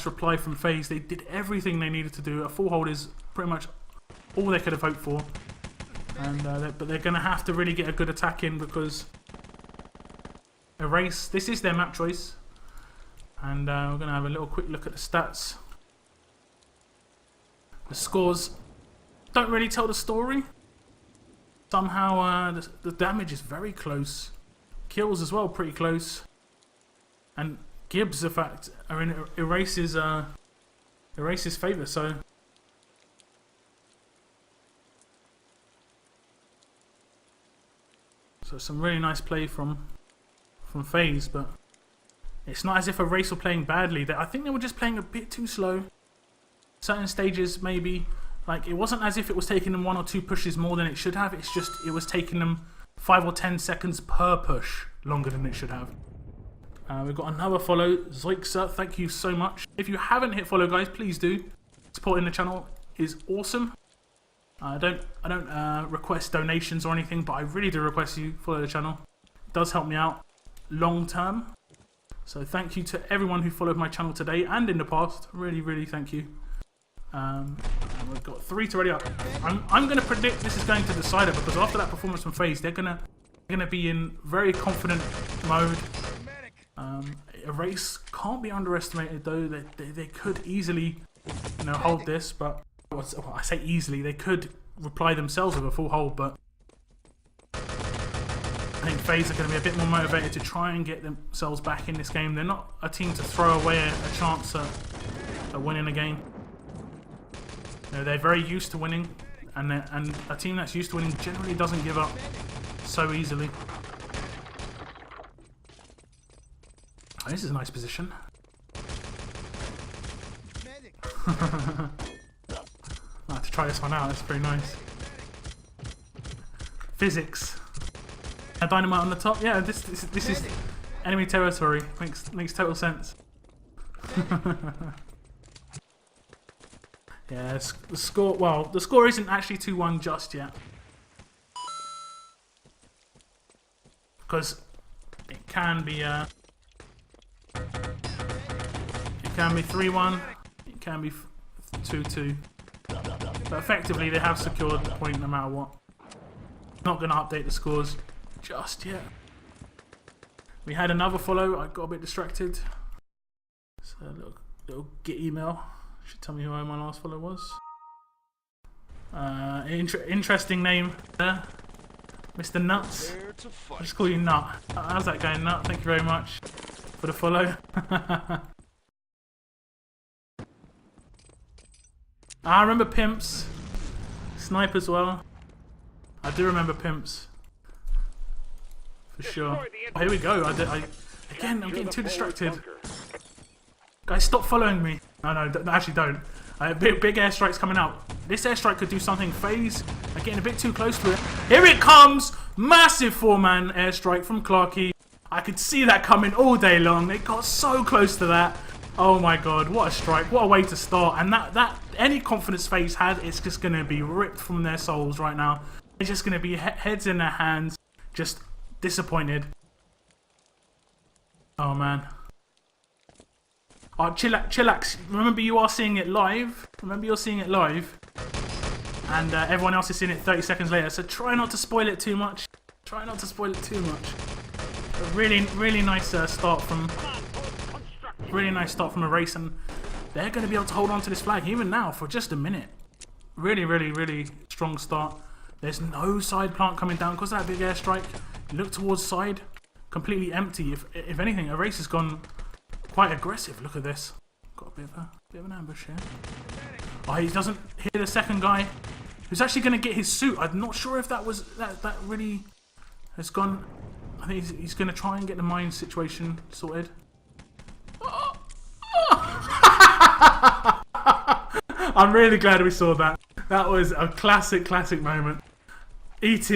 reply from FaZe. They did everything they needed to do. A full hold is pretty much all they could have hoped for. And but they're going to have to really get a good attack in because Erase. This is their map choice, and we're going to have a little quick look at the stats. The scores don't really tell the story. Somehow the damage is very close. Kills as well, pretty close. And Gibbs, in fact, are in Erase's favour. So some really nice play from FaZe, but it's not as if Erase were playing badly. I think they were just playing a bit too slow. Certain stages maybe. Like, it wasn't as if it was taking them 1 or 2 pushes more than it should have. It's just, it was taking them 5 or 10 seconds per push longer than it should have. We've got another follow. Zoixa, thank you so much. If you haven't hit follow, guys, please do. Supporting the channel is awesome. I don't request donations or anything, but I really do request you follow the channel. It does help me out long term. So thank you to everyone who followed my channel today and in the past. Really thank you. And we've got 3 to ready up. I'm going to predict this is going to Decider because after that performance from FaZe, they're gonna be in very confident mode. Erase can't be underestimated though. They could easily, you know, hold this, but well, I say easily. They could reply themselves with a full hold, but I think FaZe are going to be a bit more motivated to try and get themselves back in this game. They're not a team to throw away a chance at winning a game. You know, they're very used to winning, and a team that's used to winning generally doesn't give up so easily. Oh, this is a nice position. I have to try this one out. It's pretty nice. Physics. A dynamite on the top. Yeah, this enemy territory. Makes total sense. Yeah, the score. Well, the score isn't actually 2-1 just yet, because it can be 3-1, it can be 2-2. But effectively, they have secured the point no matter what. Not going to update the scores just yet. We had another follow. I got a bit distracted. So a little get email. Should tell me who my last follow was. Interesting name there. Mr. Nuts. I'll just call you Nut. How's that going, Nut? Thank you very much for the follow. I remember Pimps. Snipe as well. I do remember Pimps. For sure. Oh, here we go. Again, I'm getting too distracted. Guys, stop following me. No, actually don't. Big airstrike's coming out. This airstrike could do something. FaZe are getting a bit too close to it. Here it comes! Massive 4-man airstrike from Clarky. I could see that coming all day long. It got so close to that. Oh my god, what a strike. What a way to start. And that any confidence FaZe had, it's just going to be ripped from their souls right now. It's just going to be heads in their hands. Just disappointed. Oh man. Oh, chillax. Remember, you are seeing it live. Remember, you're seeing it live. And everyone else is seeing it 30 seconds later. So try not to spoil it too much. Try not to spoil it too much. A really nice start from... Really nice start from a race. And they're going to be able to hold on to this flag even now for just a minute. Really strong start. There's no side plant coming down because of that big airstrike. Look towards side. Completely empty. If anything, a race has gone... quite aggressive. Look at this. Got a bit of an ambush here. Oh, he doesn't hear the second guy, who's actually going to get his suit. I'm not sure if that was that really has gone. I think he's going to try and get the mine situation sorted. I'm really glad we saw that. That was a classic moment. ET,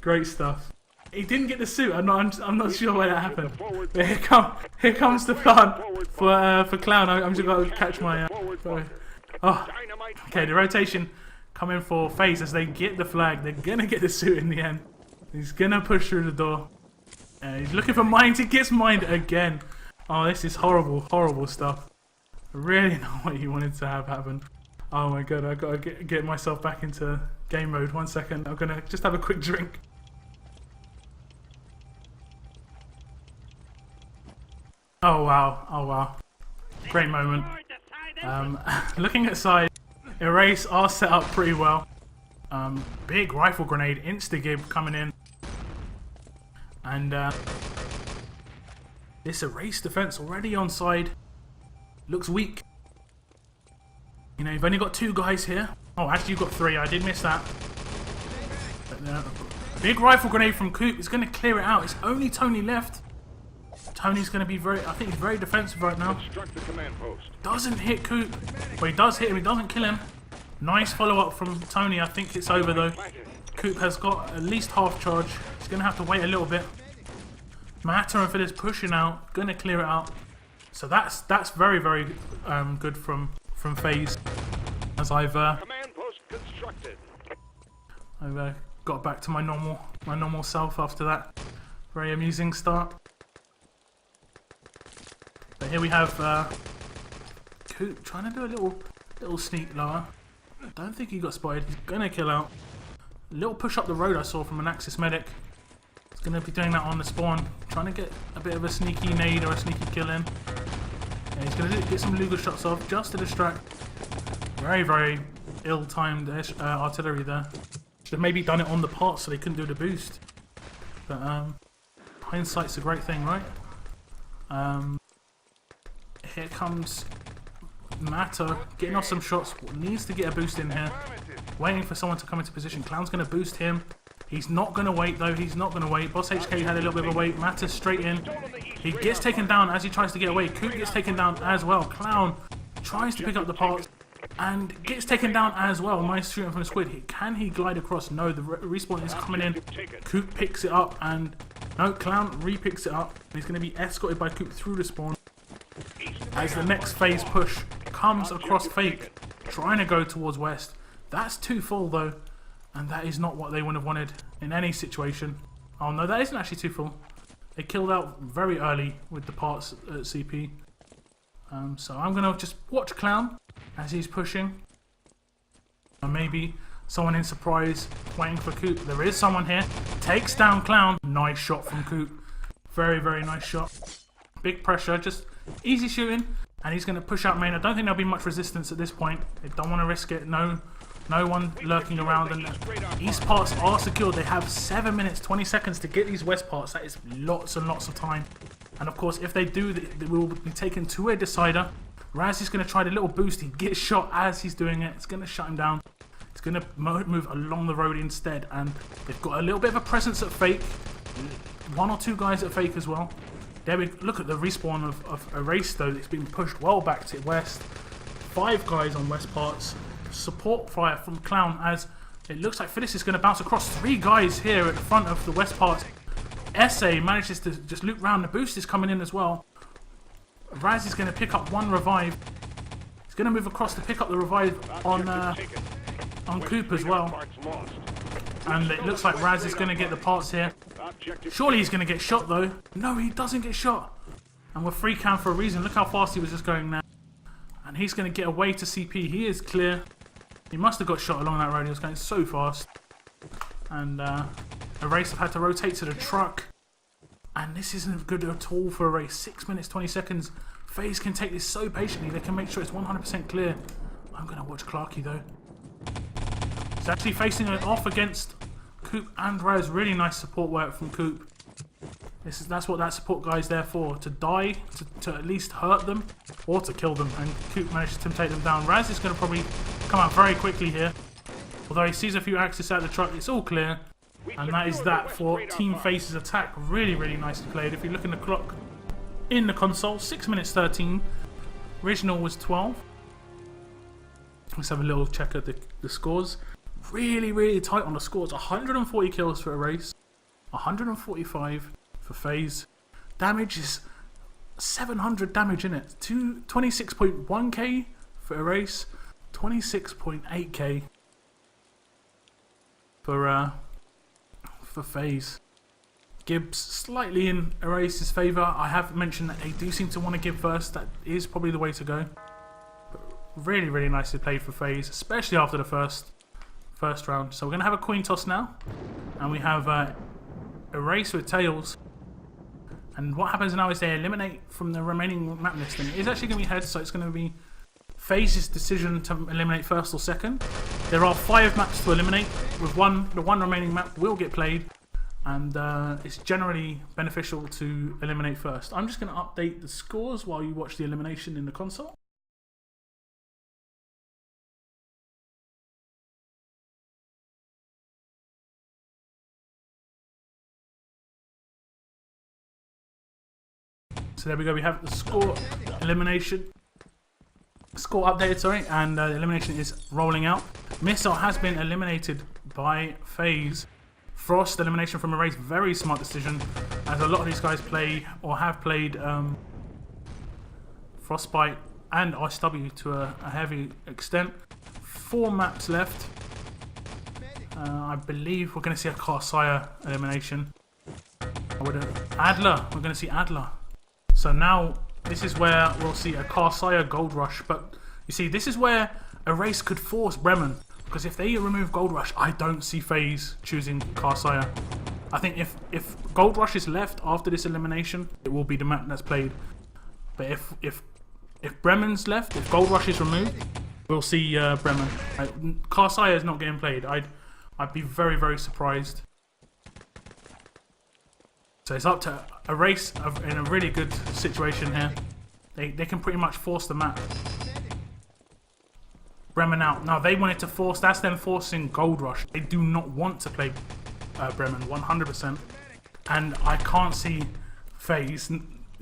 great stuff. He didn't get the suit. I'm not sure why that happened. But here comes the plant for Clown. I'm just going to catch my. Oh, okay. The rotation coming for FaZe as they get the flag. They're gonna get the suit in the end. He's gonna push through the door. He's looking for mines. He gets mined again. Oh, this is horrible stuff. Really not what he wanted to have happen. Oh my god, I gotta get myself back into game mode. 1 second. I'm gonna just have a quick drink. Oh wow. Great moment. Looking at side, Erase are set up pretty well. Big rifle grenade, insta-gib coming in. And this Erase defense already on side. Looks weak. You know, you've only got 2 guys here. Oh, actually you've got 3, I did miss that. But, big rifle grenade from Coop is going to clear it out. It's only Tony left. Tony's going to be I think he's very defensive right now. Doesn't hit Coop. Well, he does hit him, he doesn't kill him. Nice follow-up from Tony. I think it's over though. Coop has got at least half charge. He's going to have to wait a little bit. Matter and Phil is pushing out. Going to clear it out. So that's very good from FaZe. As I've got back to my normal self after that very amusing start. But here we have Coop trying to do a little sneak lower. I don't think he got spotted. He's gonna kill out. A little push up the road I saw from an Axis medic. He's gonna be doing that on the spawn, trying to get a bit of a sneaky nade or a sneaky kill in. Yeah, he's gonna get some Luger shots off just to distract. Very ill-timed artillery there. Should have maybe done it on the part so they couldn't do the boost. But hindsight's a great thing, right? Here comes Matter, getting off some shots. Needs to get a boost in here. Waiting for someone to come into position. Clown's going to boost him. He's not going to wait though. He's not going to wait. Boss HK had a little bit of a wait. Matter straight in. He gets taken down as he tries to get away. Coop gets taken down as well. Clown tries to pick up the parts and gets taken down as well. Nice shooting from the squid. Can he glide across? No, the respawn is coming in. Coop picks it up and No, Clown re-picks it up. And he's going to be escorted by Coop through the spawn. As the next phase push comes across Fake, trying to go towards West. That's too full though. And that is not what they would have wanted in any situation. Oh no, that isn't actually too full. They killed out very early with the parts at CP. So I'm going to just watch Clown as he's pushing. And maybe someone in surprise waiting for Coop. There is someone here. Takes down Clown. Nice shot from Coop. Very, very nice shot. Big pressure, just easy shooting. And he's going to push out main. I don't think there'll be much resistance at this point. They don't want to risk it. No one lurking around. And East parts are secured. They have 7 minutes, 20 seconds to get these West parts. That is lots and lots of time. And of course, if they do, they will be taken to a decider. Raz is going to try the little boost. He gets shot as he's doing it. It's going to shut him down. It's going to move along the road instead. And they've got a little bit of a presence at Fake. 1 or 2 guys at Fake as well. There we look at the respawn of Erase though. It's been pushed well back to West. 5 guys on West parts. Support fire from Clown as it looks like Phyllis is going to bounce across. 3 guys here at the front of the West parts. SA manages to just loop round. The boost is coming in as well. Raz is going to pick up 1 revive. He's going to move across to pick up the revive on Coop as well. And it looks like Raz is going to get the parts here. Surely he's going to get shot though. No, he doesn't get shot. And we're free cam for a reason. Look how fast he was just going now. And he's going to get away to CP. He is clear. He must have got shot along that road. He was going so fast. And Erase have had to rotate to the truck. And this isn't good at all for Erase. 6 minutes, 20 seconds. FaZe can take this so patiently. They can make sure it's 100% clear. I'm going to watch Clarky though. He's actually facing it off against Coop and Raz. Really nice support work from Coop. That's what that support guy's there for. To die, to at least hurt them, or to kill them. And Coop manages to take them down. Raz is going to probably come out very quickly here. Although he sees a few axes out of the truck, it's all clear. And that is that for Team FaZe's attack. Really, really nicely played. If you look in the clock in the console, 6 minutes 13. Original was 12. Let's have a little check at the scores. Really, really tight on the scores. 140 kills for Erase. 145 for FaZe. Damage is 700 damage in it. 26.1k for Erase. 26.8k for FaZe. Gibbs slightly in Erase's favour. I have mentioned that they do seem to want to give first. That is probably the way to go. But really, really nicely played for FaZe, especially after the first round. So we're going to have a coin toss now. And we have Erase with tails. And what happens now is they eliminate from the remaining map listing. It is actually going to be heads, so it's going to be FaZe's decision to eliminate first or second. There are 5 maps to eliminate. With the one remaining map will get played. And it's generally beneficial to eliminate first. I'm just going to update the scores while you watch the elimination in the console. So there we go, we have the score elimination. Score updated, sorry, and the elimination is rolling out. Missile has been eliminated by FaZe. Frost elimination from Erase, very smart decision, as a lot of these guys play or have played Frostbite and IceW to a heavy extent. 4 maps left. I believe we're going to see a Karsaya elimination. Adler, we're going to see Adler. So now this is where we'll see a Karsaya Gold Rush, but you see this is where Erase could force Bremen. Because if they remove Gold Rush, I don't see FaZe choosing Karsaya. I think if Gold Rush is left after this elimination, it will be the map that's played. But if Bremen's left, if Gold Rush is removed, we'll see Bremen. Karsaya is not getting played. I'd be very, very surprised. So it's up to Erase in a really good situation here. They can pretty much force the map. Bremen out. Now they wanted to force, that's them forcing Gold Rush. They do not want to play Bremen 100%. And I can't see FaZe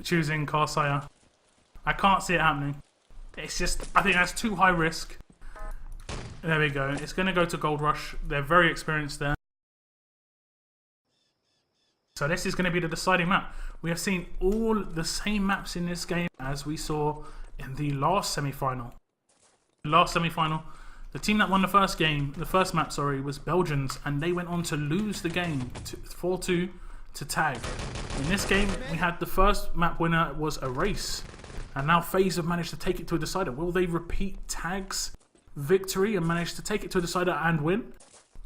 choosing Karsaya. I can't see it happening. It's just, I think that's too high risk. There we go. It's going to go to Gold Rush. They're very experienced there. So this is going to be the deciding map. We have seen all the same maps in this game as we saw in the last semi-final. The team that won the first map, was Belgians, and they went on to lose the game 4-2 to TAG. In this game, we had the first map winner was Erase, and now FaZe have managed to take it to a decider. Will they repeat TAG's victory and manage to take it to a decider and win?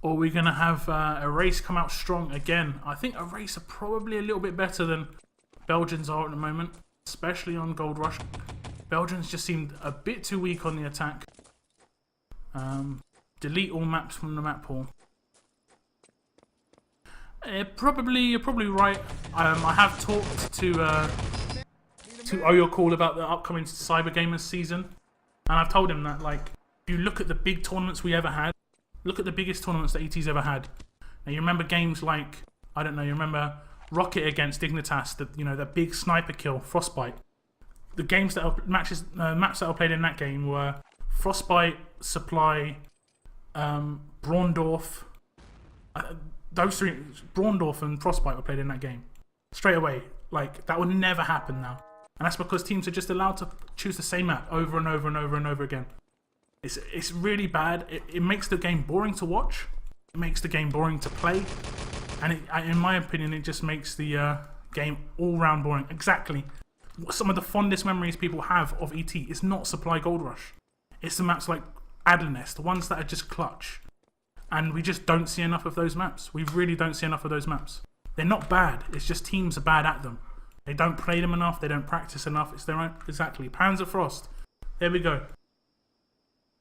Or are we going to have Erase come out strong again? I think Erase are probably a little bit better than Belgians are at the moment, especially on Gold Rush. Belgians just seemed a bit too weak on the attack. Delete all maps from the map pool. You're probably right. I have talked to Oyokall about the upcoming Cyber Gamers season, and I've told him that, like, if you look at the big tournaments we ever had, look at the biggest tournaments that ET's ever had. Now you remember games like, I don't know, you remember Rocket against Dignitas, that big sniper kill, Frostbite. The games that maps that were played in that game were Frostbite, Supply, Braundorf. Those three, Braundorf and Frostbite, were played in that game. Straight away. Like, that would never happen now. And that's because teams are just allowed to choose the same map over and over and over and over again. It's really bad. It makes the game boring to watch. It makes the game boring to play. And in my opinion, it just makes the game all round boring. Exactly. Some of the fondest memories people have of ET is not Supply Gold Rush. It's the maps like Adlernest, the ones that are just clutch. And we just don't see enough of those maps. We really don't see enough of those maps. They're not bad. It's just teams are bad at them. They don't play them enough. They don't practice enough. It's their own. Exactly. Panzer Frost. There we go.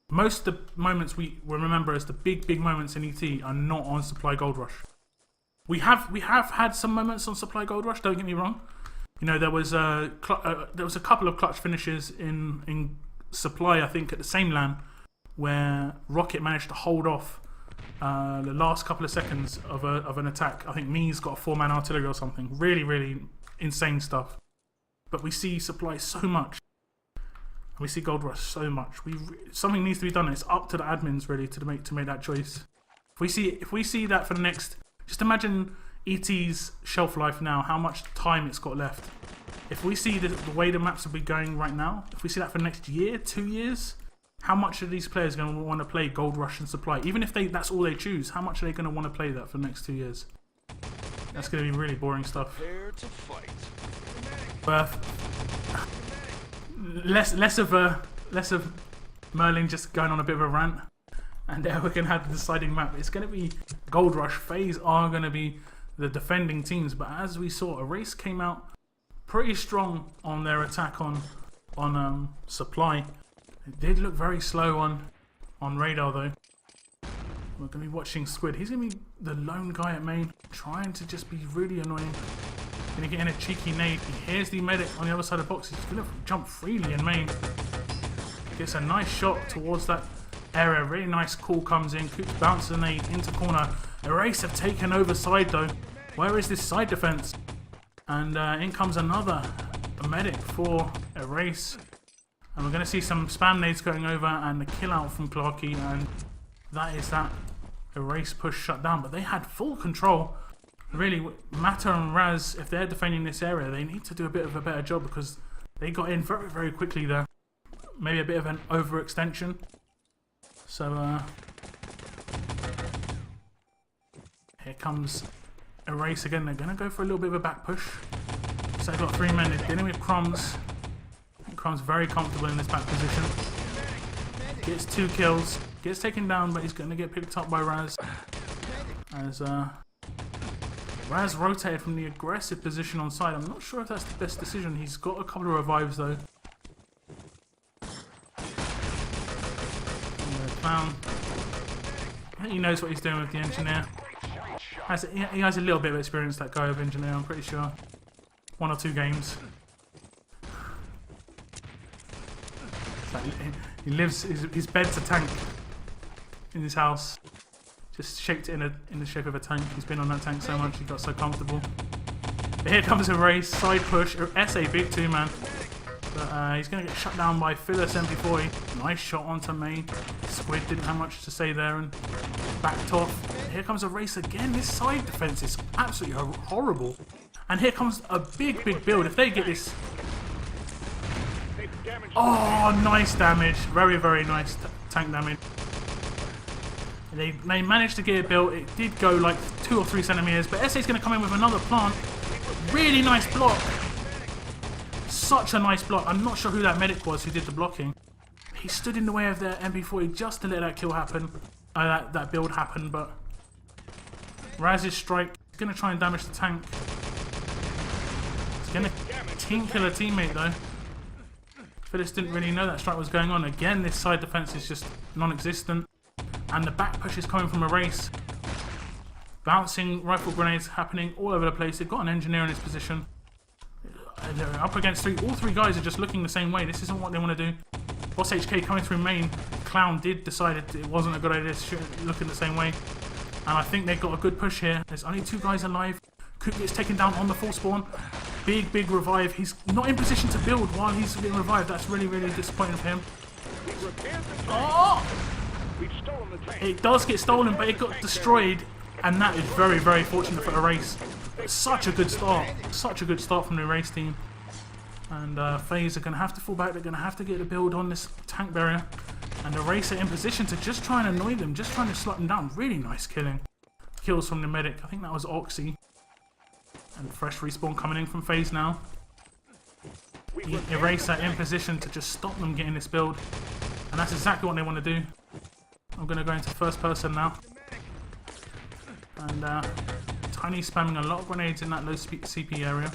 Most of the moments we will remember as the big moments in ET are not on Supply Gold Rush. We have had some moments on Supply Gold Rush. Don't get me wrong. There was a couple of clutch finishes in Supply, I think, at the same LAN, where Rocket managed to hold off the last couple of seconds of an attack. I think Me's got a 4-man artillery or something. Really, really insane stuff. But we see Supply so much. We see Gold Rush so much. Something needs to be done. It's up to the admins really to make that choice. If we see that for the next, just imagine ET's shelf life now. How much time it's got left. If we see the way the maps will be going right now, if we see that for the next year, 2 years, how much are these players going to want to play Gold Rush and Supply? Even if that's all they choose, how much are they going to want to play that for the next 2 years? That's going to be really boring stuff. Less of Merlin just going on a bit of a rant, and we're going to have the deciding map. It's going to be Gold Rush. FaZe are going to be the defending teams, but as we saw, Erase came out pretty strong on their attack on Supply. It did look very slow on radar though. We're going to be watching Squid. He's going to be the lone guy at main, trying to just be really annoying. Going to get in a cheeky nade. He hears the medic on the other side of the box. He's going to jump freely in main. Gets a nice shot towards that area. Really nice call comes in. Coops bounces a nade into corner. Erase have taken over side though. Where is this side defense? And in comes another medic for Erase. And we're going to see some spam nades going over and the kill out from Clarky. And that is that Erase push shut down. But they had full control. Really, Mata and Raz, if they're defending this area, they need to do a bit of a better job because they got in very, very quickly there. Maybe a bit of an overextension. So, here comes Erase again. They're going to go for a little bit of a back push. So they've got 3 men. They're dealing with Crumbs. Crumbs very comfortable in this back position. Gets 2 kills. Gets taken down, but he's going to get picked up by Raz. As Raz rotated from the aggressive position on side. I'm not sure if that's the best decision. He's got a couple of revives though. Clown. He knows what he's doing with the engineer. He has a little bit of experience, that guy of engineer, I'm pretty sure. 1 or 2 games. He lives, his bed's a tank in his house. Just shaped it in the shape of a tank. He's been on that tank so much, he got so comfortable. But here comes Erase, side push. SA big 2-man. But he's going to get shut down by Phyllis MP40. Nice shot onto main. Squid didn't have much to say there and backed off. here comes a race again. This side defense is absolutely horrible. And here comes a big build. If they get this... They've damaged Oh, nice damage. Very, very nice tank damage. They managed to get it built. It did go like 2 or 3 centimeters, but SA's going to come in with another plant. Really nice block. Such a nice block. I'm not sure who that medic was who did the blocking. He stood in the way of their MP40 just to let that kill happen. That build happen, but Raz's strike is going to try and damage the tank. It's going to team kill a teammate though. Phyllis didn't really know that strike was going on. Again, this side defense is just non-existent. And the back push is coming from a race. Bouncing rifle grenades happening all over the place. They've got an engineer in his position. They're up against 3. All 3 guys are just looking the same way. This isn't what they want to do. Boss HK coming through main. Clown did decide it wasn't a good idea to shoot looking the same way. And I think they've got a good push here. There's only 2 guys alive. Cook gets taken down on the full spawn. Big revive. He's not in position to build while he's getting revived. That's really disappointing for him. Oh! We've stolen the tank. It does get stolen, but it got destroyed. And that is very fortunate for Erase. Such a good start. Such a good start from the Erase team. And FaZe are going to have to fall back. They're going to have to get a build on this tank barrier. And Erase are in position to just try and annoy them. Just trying to slot them down. Really nice killing. Kills from the medic. I think that was Oxy. And fresh respawn coming in from FaZe now. Erase are in position to just stop them getting this build. And that's exactly what they want to do. I'm going to go into first person now. And Tiny spamming a lot of grenades in that low CP area.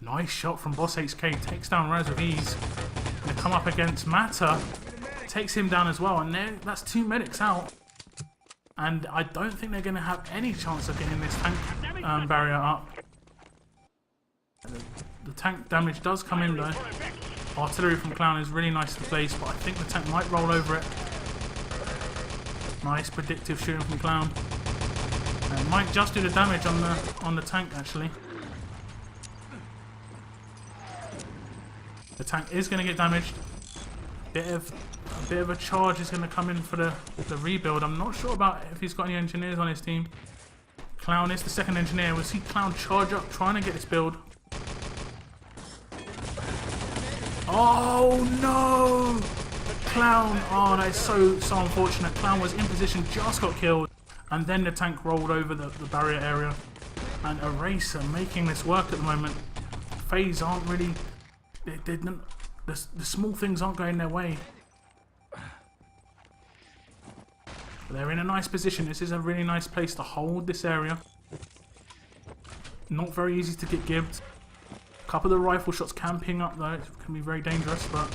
Nice shot from Boss HK. Takes down Raz with ease. Going to come up against Mata. Takes him down as well. And that's 2 medics out. And I don't think they're going to have any chance of getting this tank barrier up. The tank damage does come in though. Artillery from Clown is really nice to place, but I think the tank might roll over it. Nice predictive shooting from Clown. Might just do the damage on the tank actually. The tank is going to get damaged. A bit of a charge is going to come in for the rebuild. I'm not sure about if he's got any engineers on his team. Clown is the second engineer. We'll see Clown charge up trying to get this build. Oh no! Clown! Oh, that is so unfortunate. Clown was in position, just got killed, and then the tank rolled over the barrier area. And Erase are making this work at the moment. FaZe aren't really... The small things aren't going their way. But they're in a nice position. This is a really nice place to hold this area. Not very easy to get gibbed. A couple of the rifle shots can ping up though. It can be very dangerous, but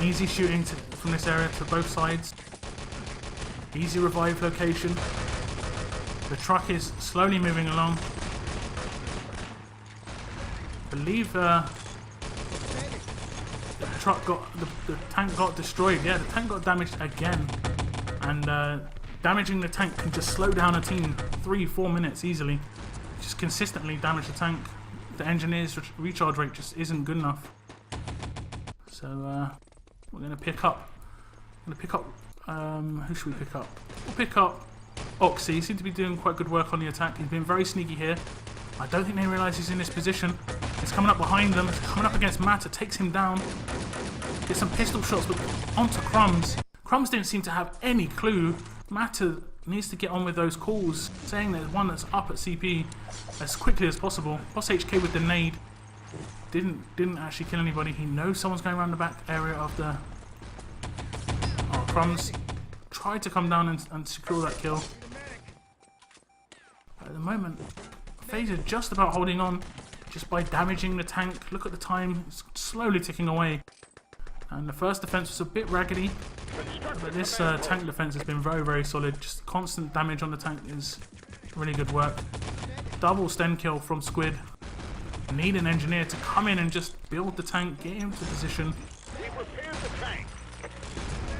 easy shooting from this area to both sides. Easy revive location. The truck is slowly moving along. I believe the tank got destroyed. Yeah, the tank got damaged again. And damaging the tank can just slow down a team 3-4 minutes easily. Just consistently damage the tank. The engineer's recharge rate just isn't good enough. So we're going to pick up. Who should we pick up? We'll pick up Oxy. He seems to be doing quite good work on the attack. He's been very sneaky here. I don't think they realise he's in this position. He's coming up behind them. He's coming up against Mata. Takes him down. Gets some pistol shots, but onto Crumbs. Crumbs didn't seem to have any clue. Mata needs to get on with those calls, saying there's one that's up at CP as quickly as possible. Boss HK with the nade. Didn't actually kill anybody. He knows someone's going around the back area of the... Oh, Crumbs tried to come down and secure that kill. But at the moment, FaZe is just about holding on just by damaging the tank. Look at the time, it's slowly ticking away. And the first defense was a bit raggedy, but this tank defense has been very solid. Just constant damage on the tank is really good work. Double Sten kill from Squid. Need an engineer to come in and just build the tank, get him to position.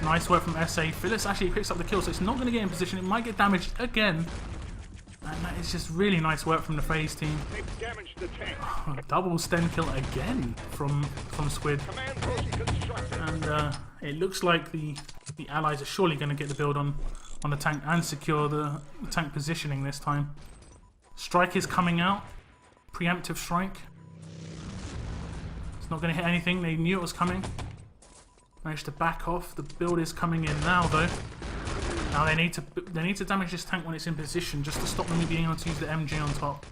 Nice work from SA. Phyllis actually picks up the kill, so it's not going to get in position. It might get damaged again. And And that is just really nice work from the FaZe team. They've damaged the tank. Double Sten kill again from Squid. Command post constructed. And it looks like the allies are surely going to get the build on the tank and secure the tank positioning this time. Strike is coming out. Preemptive strike. It's not going to hit anything. They knew it was coming. Managed to back off. The build is coming in now, though. Now they need to damage this tank when it's in position, just to stop them being able to use the MG on top.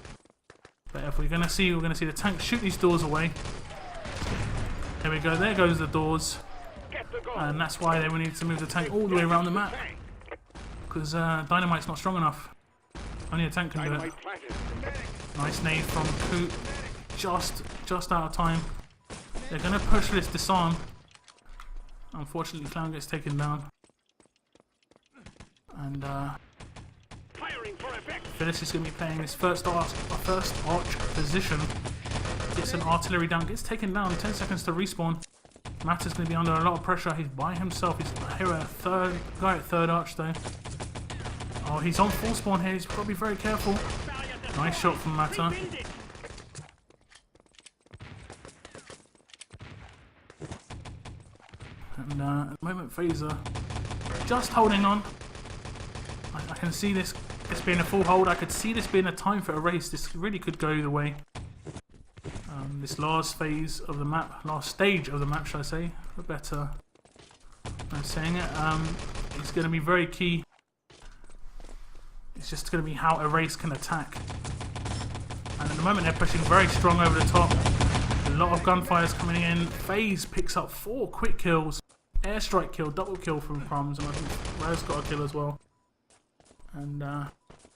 But if we're going to see the tank shoot these doors away. There we go. There goes the doors. Get the goal. And that's why they will need to move the tank all the way around the map. Because Dynamite's not strong enough. Only a tank can do it. Dynamite planted. Nice nade from Coot. Just out of time. They're going to push this disarm. Unfortunately, Clown gets taken down. And Firing for effect. Phyllis is going to be playing his first arch position. Gets an artillery down. Gets taken down. 10 seconds to respawn. Matt is going to be under a lot of pressure. He's by himself. He's here at guy at third arch though. Oh, he's on full spawn here. He's got to be very careful. Nice shot from Mata. And at the moment, Phaser just holding on. I can see this being a full hold. I could see this being a time for a race. This really could go either way. This last phase of the map, last stage of the map, should I say? A better way of saying it. It's going to be very key. It's just going to be how a race can attack. And at the moment, they're pushing very strong over the top. A lot of gunfires coming in. FaZe picks up 4 quick kills. Airstrike kill, double kill from Crumbs, and I think Rose got a kill as well. And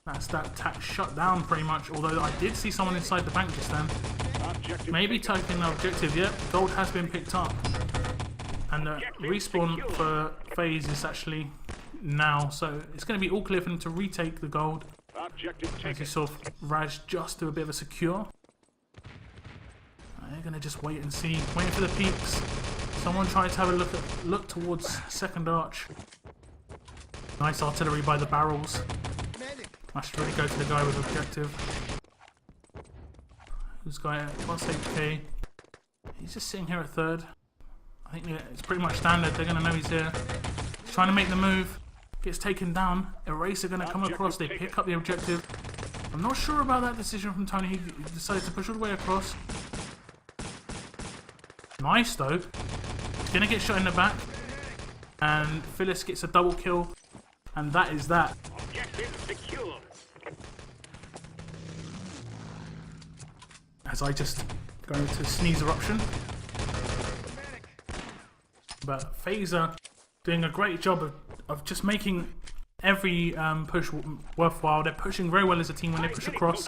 that's that attack shut down pretty much. Although I did see someone inside the bank just then. Maybe taking the objective. Yep, gold has been picked up. And the respawn for FaZe is actually now. So it's going to be all clear for them to retake the gold. As you saw Raj just do a bit of a secure. They're going to just wait and see. Waiting for the peaks. Someone tried to have a look towards second arch. Nice artillery by the barrels. I should really go to the guy with objective. This guy at plus 8k. He's just sitting here at third. I think it's pretty much standard. They're going to know he's here. He's trying to make the move. Gets taken down. Eraser going to come across. They pick up the objective. I'm not sure about that decision from Tony. He decided to push all the way across. Nice though. He's going to get shot in the back. And Phyllis gets a double kill. And that is that. Objective secure. As I just go into sneeze eruption. But Phaser doing a great job of just making every push worthwhile. They're pushing very well as a team when they push across.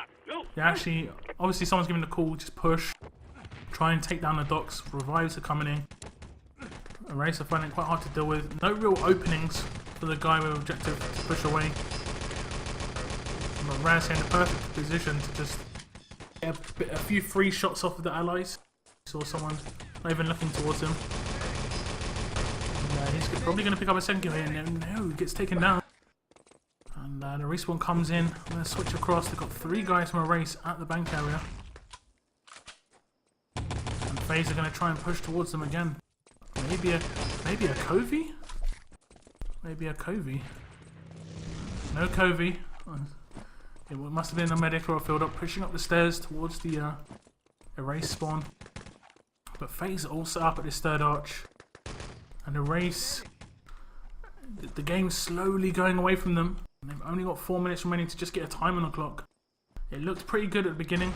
They actually, obviously someone's giving the call, just push. Try and take down the docks. Revives are coming in. Eraser finding it quite hard to deal with. No real openings for the guy with objective to push away. But Raz in the perfect position to just get a few free shots off of the allies. Saw someone not even looking towards him. And, he's probably going to pick up a second kill here, and no, he gets taken down. And the respawn comes in. I'm going to switch across. They've got 3 guys from a race at the bank area. And FaZe are going to try and push towards them again. Maybe a Covey? Maybe a Covey. No Covey. It must have been a medic or a field up, pushing up the stairs towards the erase spawn. But FaZe are all set up at this third arch. And erase, the game's slowly going away from them. And they've only got 4 minutes remaining to just get a time on the clock. It looked pretty good at the beginning.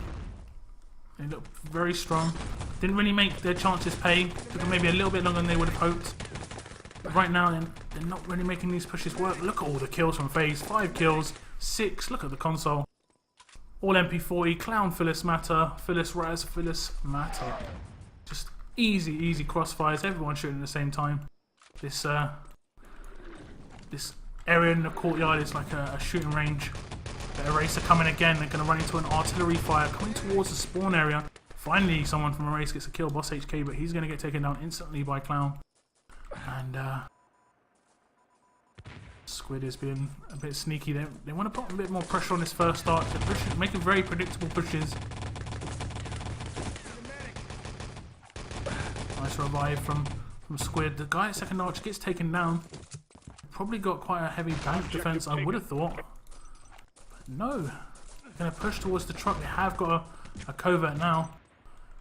They looked very strong. Didn't really make their chances pay. Took them maybe a little bit longer than they would have hoped. But right now, they're not really making these pushes work. Look at all the kills from FaZe. 5 kills, 6. Look at the console. All MP40, Clown, Phyllis, Mata, Phyllis, Raz, Phyllis, Mata. Just easy crossfires. Everyone shooting at the same time. This area in the courtyard is like a shooting range. The Eraser coming again. They're going to run into an artillery fire coming towards the spawn area. Finally, someone from Eraser gets a kill, Boss HK, but he's going to get taken down instantly by Clown. And Squid is being a bit sneaky. They want to put a bit more pressure on this first start. They're making very predictable pushes. Nice revive from Squid. The guy at second arch gets taken down. Probably got quite a heavy bank defense, I would have thought. But no. They're going to push towards the truck. They have got a covert now.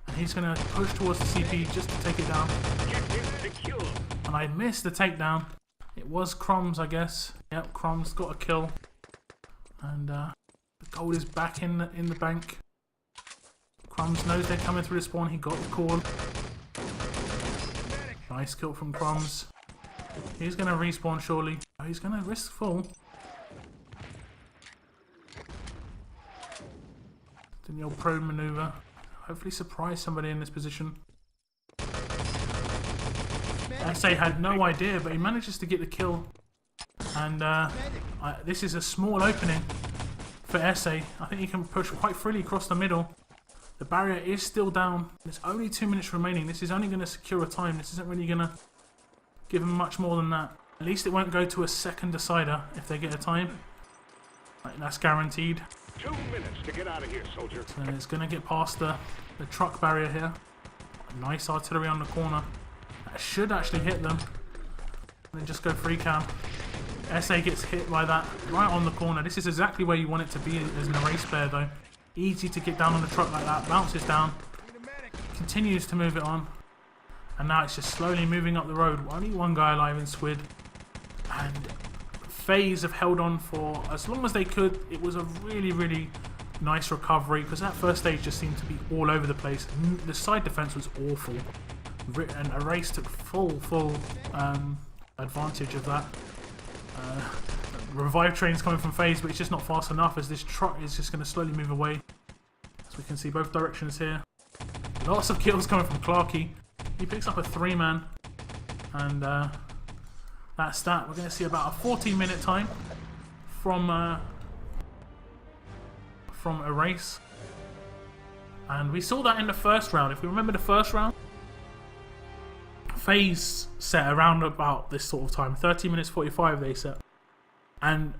And he's going to push towards the CP just to take it down. And I missed the takedown. It was Crumbs, I guess. Yep, Crumbs got a kill. And the gold is back in the bank. Crumbs knows they're coming through the spawn. He got the call. Nice kill from Crumbs. He's going to respawn surely. He's going to risk full. Doing the old pro maneuver. Hopefully surprise somebody in this position. SA had no idea, but he manages to get the kill. And this is a small opening for SA. I think he can push quite freely across the middle. The barrier is still down. There's only 2 minutes remaining. This is only going to secure a time. This isn't really going to give him much more than that. At least it won't go to a second decider if they get a time. That's guaranteed. 2 minutes to get out of here, soldier. So it's going to get past the truck barrier here. Nice artillery on the corner. That should actually hit them. And then just go free cam. SA gets hit by that right on the corner. This is exactly where you want it to be as an erase player though. Easy to get down on the truck like that. Bounces down. Continues to move it on. And now it's just slowly moving up the road. Only one guy alive in Squid. And FaZe have held on for as long as they could. It was a really, really nice recovery because that first stage just seemed to be all over the place. The side defense was awful. And Erase took full advantage of that. Revive train's coming from FaZe, but it's just not fast enough as this truck is just going to slowly move away. As we can see both directions here. Lots of kills coming from Clarky. He picks up a 3-man. And that's that. We're going to see about a 14-minute time from Erase. And we saw that in the first round. If we remember the first round, FaZe set around about this sort of time. 30 minutes 45 they set. And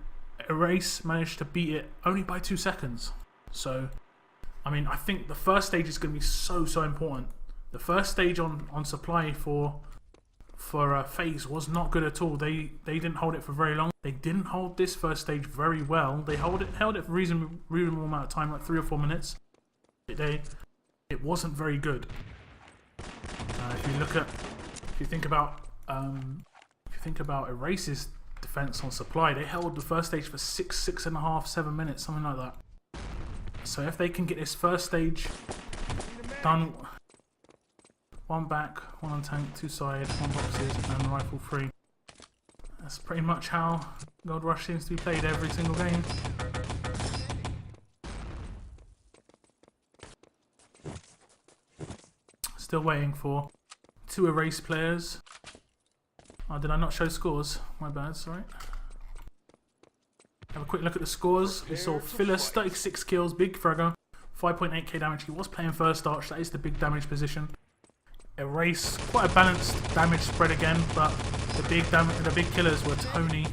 Erase managed to beat it only by 2 seconds. So, I mean, I think the first stage is going to be so important. The first stage on supply for FaZe was not good at all. They didn't hold it for very long. They didn't hold this first stage very well. They held it for a reasonable amount of time, like 3 or 4 minutes. It wasn't very good. If you think about Erase's defense on supply, they held the first stage for 6.5, 7 minutes, something like that. So if they can get this first stage done, 1 back, 1 on tank, 2 side, 1 boxes, and rifle free. That's pretty much how Gold Rush seems to be played every single game. Still waiting for 2 Erase players. Oh, did I not show scores? My bad, sorry. Have a quick look at the scores. We saw Phyllis, 36 kills, big fragger, 5.8k damage. He was playing first arch, that is the big damage position. Erase, quite a balanced damage spread again, but the big killers were Tony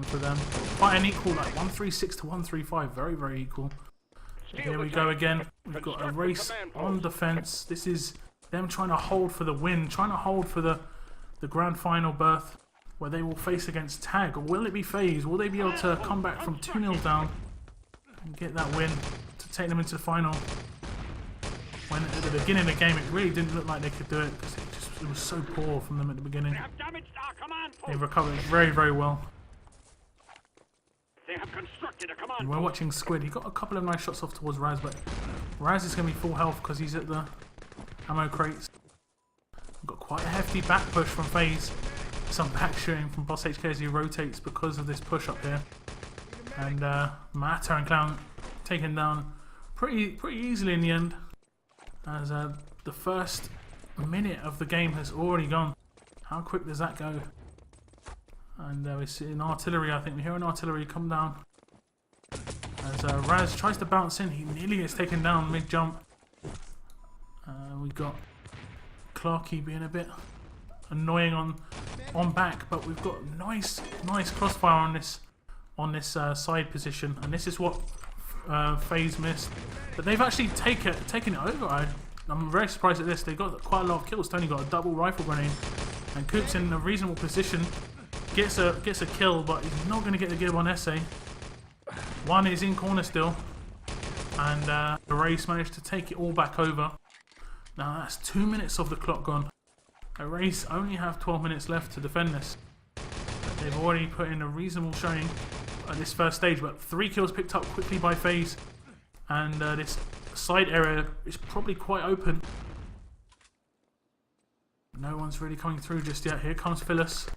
for them. Quite an equal, like 136 to 135, very, very equal. Here we go again. We've got Erase on defense. This is them trying to hold for the win, trying to hold for the grand final berth where they will face against Tag. Or will it be FaZe? Will they be able to come back from 2-0 down and get that win to take them into the final? When at the beginning of the game it really didn't look like they could do it because it was so poor from them at the beginning. They recovered very, very well. They have constructed a command. And we're watching Squid. He got a couple of nice shots off towards Raz, but Raz is going to be full health because he's at the ammo crates. We've got quite a hefty back push from FaZe. Some back shooting from Boss HK as he rotates because of this push up here. And Matter and Clown taken down pretty easily in the end. As the first minute of the game has already gone. How quick does that go? And we see an artillery, I think. We hear an artillery come down. As Raz tries to bounce in, he nearly gets taken down mid-jump. We got Clarky being a bit annoying on back, but we've got nice crossfire on this side position, and this is what FaZe missed. But they've actually taken it over. I'm very surprised at this. They got quite a lot of kills. Tony got a double rifle grenade, and Coop's in a reasonable position. Gets a kill, but he's not going to get the gib on SA. One is in corner still, and Erase managed to take it all back over. Now that's 2 minutes of the clock gone. Erase only have 12 minutes left to defend this. They've already put in a reasonable showing at this first stage, but 3 kills picked up quickly by FaZe, and this side area is probably quite open. No one's really coming through just yet. Here comes Phyllis.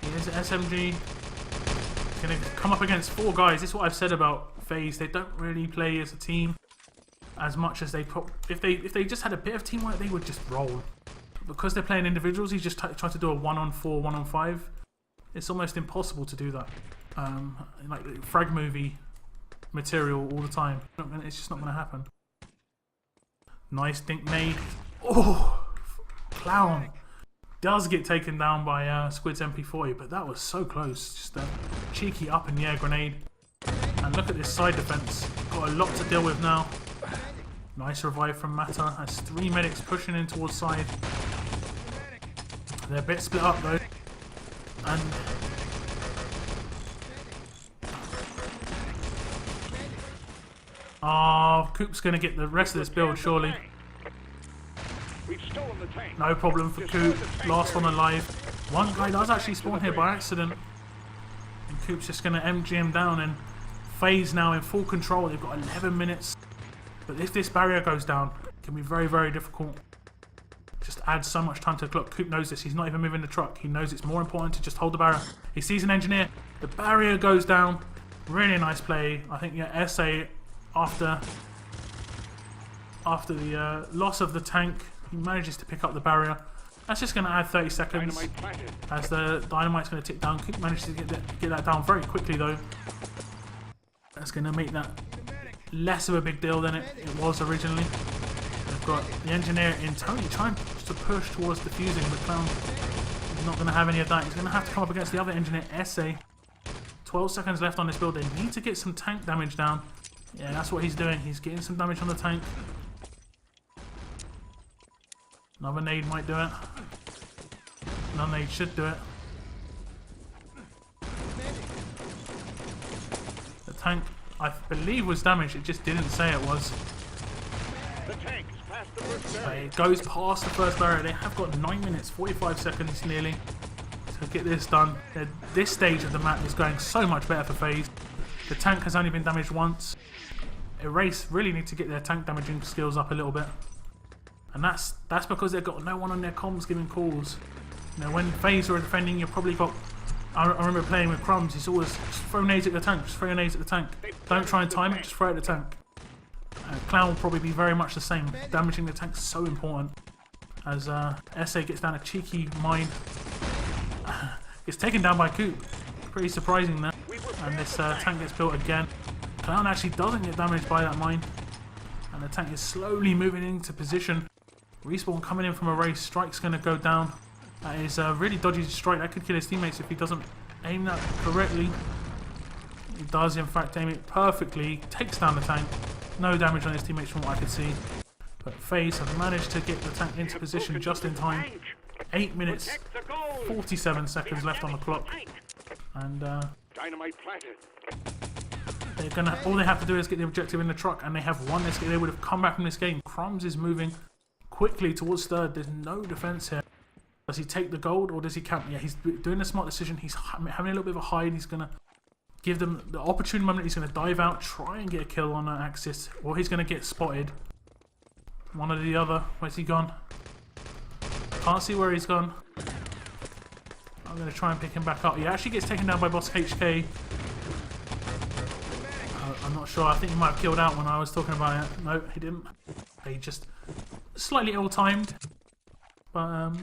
Here's SMG. He's going to come up against 4 guys. This is what I've said about FaZe. They don't really play as a team as much as they if they just had a bit of teamwork, they would just roll. Because they're playing individuals, he's just trying to do a 1-on-4, 1-on-5. It's almost impossible to do that. Like frag movie material all the time. It's just not going to happen. Nice dink nade. Oh, Clown does get taken down by Squid's MP40, but that was so close. Just a cheeky up in the air grenade. And look at this side defense. Got a lot to deal with now. Nice revive from Mata. Has 3 medics pushing in towards side. They're a bit split up though. And Coop's going to get the rest of this build surely. No problem for Coop. Last one alive. One guy does actually spawn here by accident. And Coop's just going to MG him down, and FaZe now in full control. They've got 11 minutes. But if this barrier goes down, it can be very, very difficult. Just adds so much time to the clock. Coop knows this. He's not even moving the truck. He knows it's more important to just hold the barrier. He sees an engineer. The barrier goes down. Really nice play. I think, yeah, SA after the loss of the tank, he manages to pick up the barrier. That's just going to add 30 seconds as the dynamite's going to tick down. Coop manages to get that down very quickly though. That's going to make that less of a big deal than it was originally. They've got the engineer in Tony trying to push towards defusing, but Clown is not going to have any of that. He's going to have to come up against the other engineer, SA. 12 seconds left on this build. They need to get some tank damage down. Yeah, that's what he's doing. He's getting some damage on the tank. Another nade might do it. Another nade should do it. The tank, I believe, was damaged. It just didn't say it was. It goes past the first barrier. They have got 9 minutes, 45 seconds nearly to get this done. This stage of the map is going so much better for FaZe. The tank has only been damaged once. Erase really need to get their tank damaging skills up a little bit. And that's because they've got no one on their comms giving calls. You know, when FaZe are defending, you've probably got... I remember playing with Crumbs, he's always just throw nades at the tank, just throw nades at the tank. Don't try and time it, just throw it at the tank. Clown will probably be very much the same. Damaging the tank is so important. As SA gets down a cheeky mine. Gets taken down by Coop. Pretty surprising there. And this tank gets built again. Clown actually doesn't get damaged by that mine. And the tank is slowly moving into position. Respawn coming in from a race. Strike's going to go down. That is a really dodgy strike. That could kill his teammates if he doesn't aim that correctly. He does in fact aim it perfectly. Takes down the tank. No damage on his teammates from what I could see. But FaZe have managed to get the tank into position just in time. 8 minutes, 47 seconds left on the clock. And Dynamite planted. they're gonna. All they have to do is get the objective in the truck, and they have won this game. They would have come back from this game. Crumbs is moving quickly towards third. There's no defense here. Does he take the gold or does he camp? Yeah, he's doing a smart decision. He's having a little bit of a hide. He's gonna give them the opportune moment. He's gonna dive out, try and get a kill on an Axis, or he's gonna get spotted. One or the other. Where's he gone? Can't see where he's gone. I'm going to try and pick him back up. He actually gets taken down by Boss HK. I'm not sure. I think he might have killed out when I was talking about it. No, he didn't. He just slightly ill-timed. But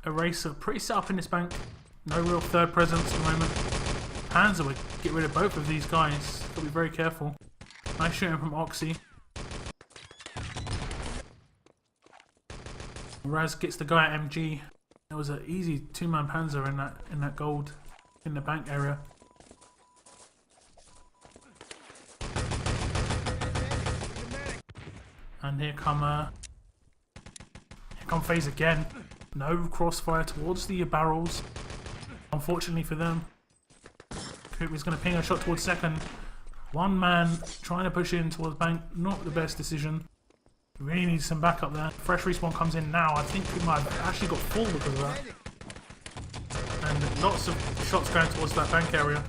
Eraser pretty set up in this bank. No real third presence at the moment. Panzer would get rid of both of these guys. Got to be very careful. Nice shooting from Oxy. Raz gets the guy at MG. There was an easy two-man panzer in that gold in the bank area. And here come FaZe again. No crossfire towards the barrels. Unfortunately for them. Cooper's going to ping a shot towards second. One man trying to push in towards bank. Not the best decision. Really needs some backup there. Fresh respawn comes in now. I think he might have actually got full because of that. And lots of shots going towards that bank area.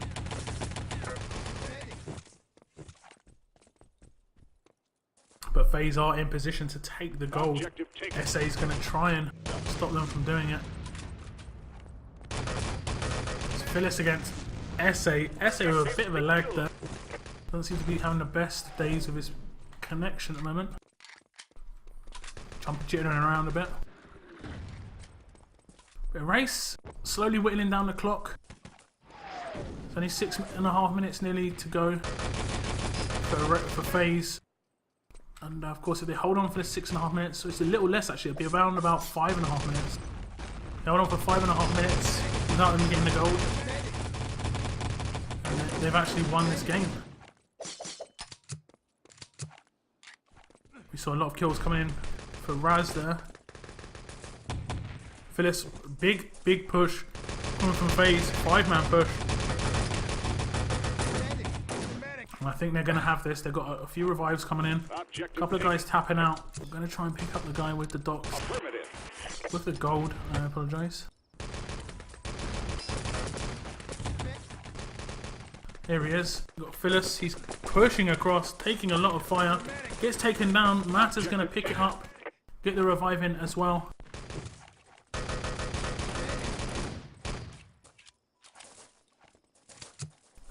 But FaZe are in position to take the gold. SA is going to try and stop them from doing it. It's Phyllis against SA. SA with a bit of a lag there. Doesn't seem to be having the best days of his connection at the moment. Jittering around a bit. Bit of race. Slowly whittling down the clock. It's only 6.5 minutes nearly to go for FaZe. And of course, if they hold on for the 6.5 minutes, so it's a little less actually, it'll be around about 5.5 minutes. They hold on for 5.5 minutes without them getting the gold. And they've actually won this game. We saw a lot of kills coming in for Raz there. Phyllis, big push coming from FaZe, 5-man push. I think they're going to have this. They've got a few revives coming in. A couple of guys tapping out. I'm going to try and pick up the guy with the docs. With the gold. I apologise. Here he is. We've got Phyllis. He's pushing across, taking a lot of fire. Gets taken down. Matt is going to pick it up. Get the revive in as well.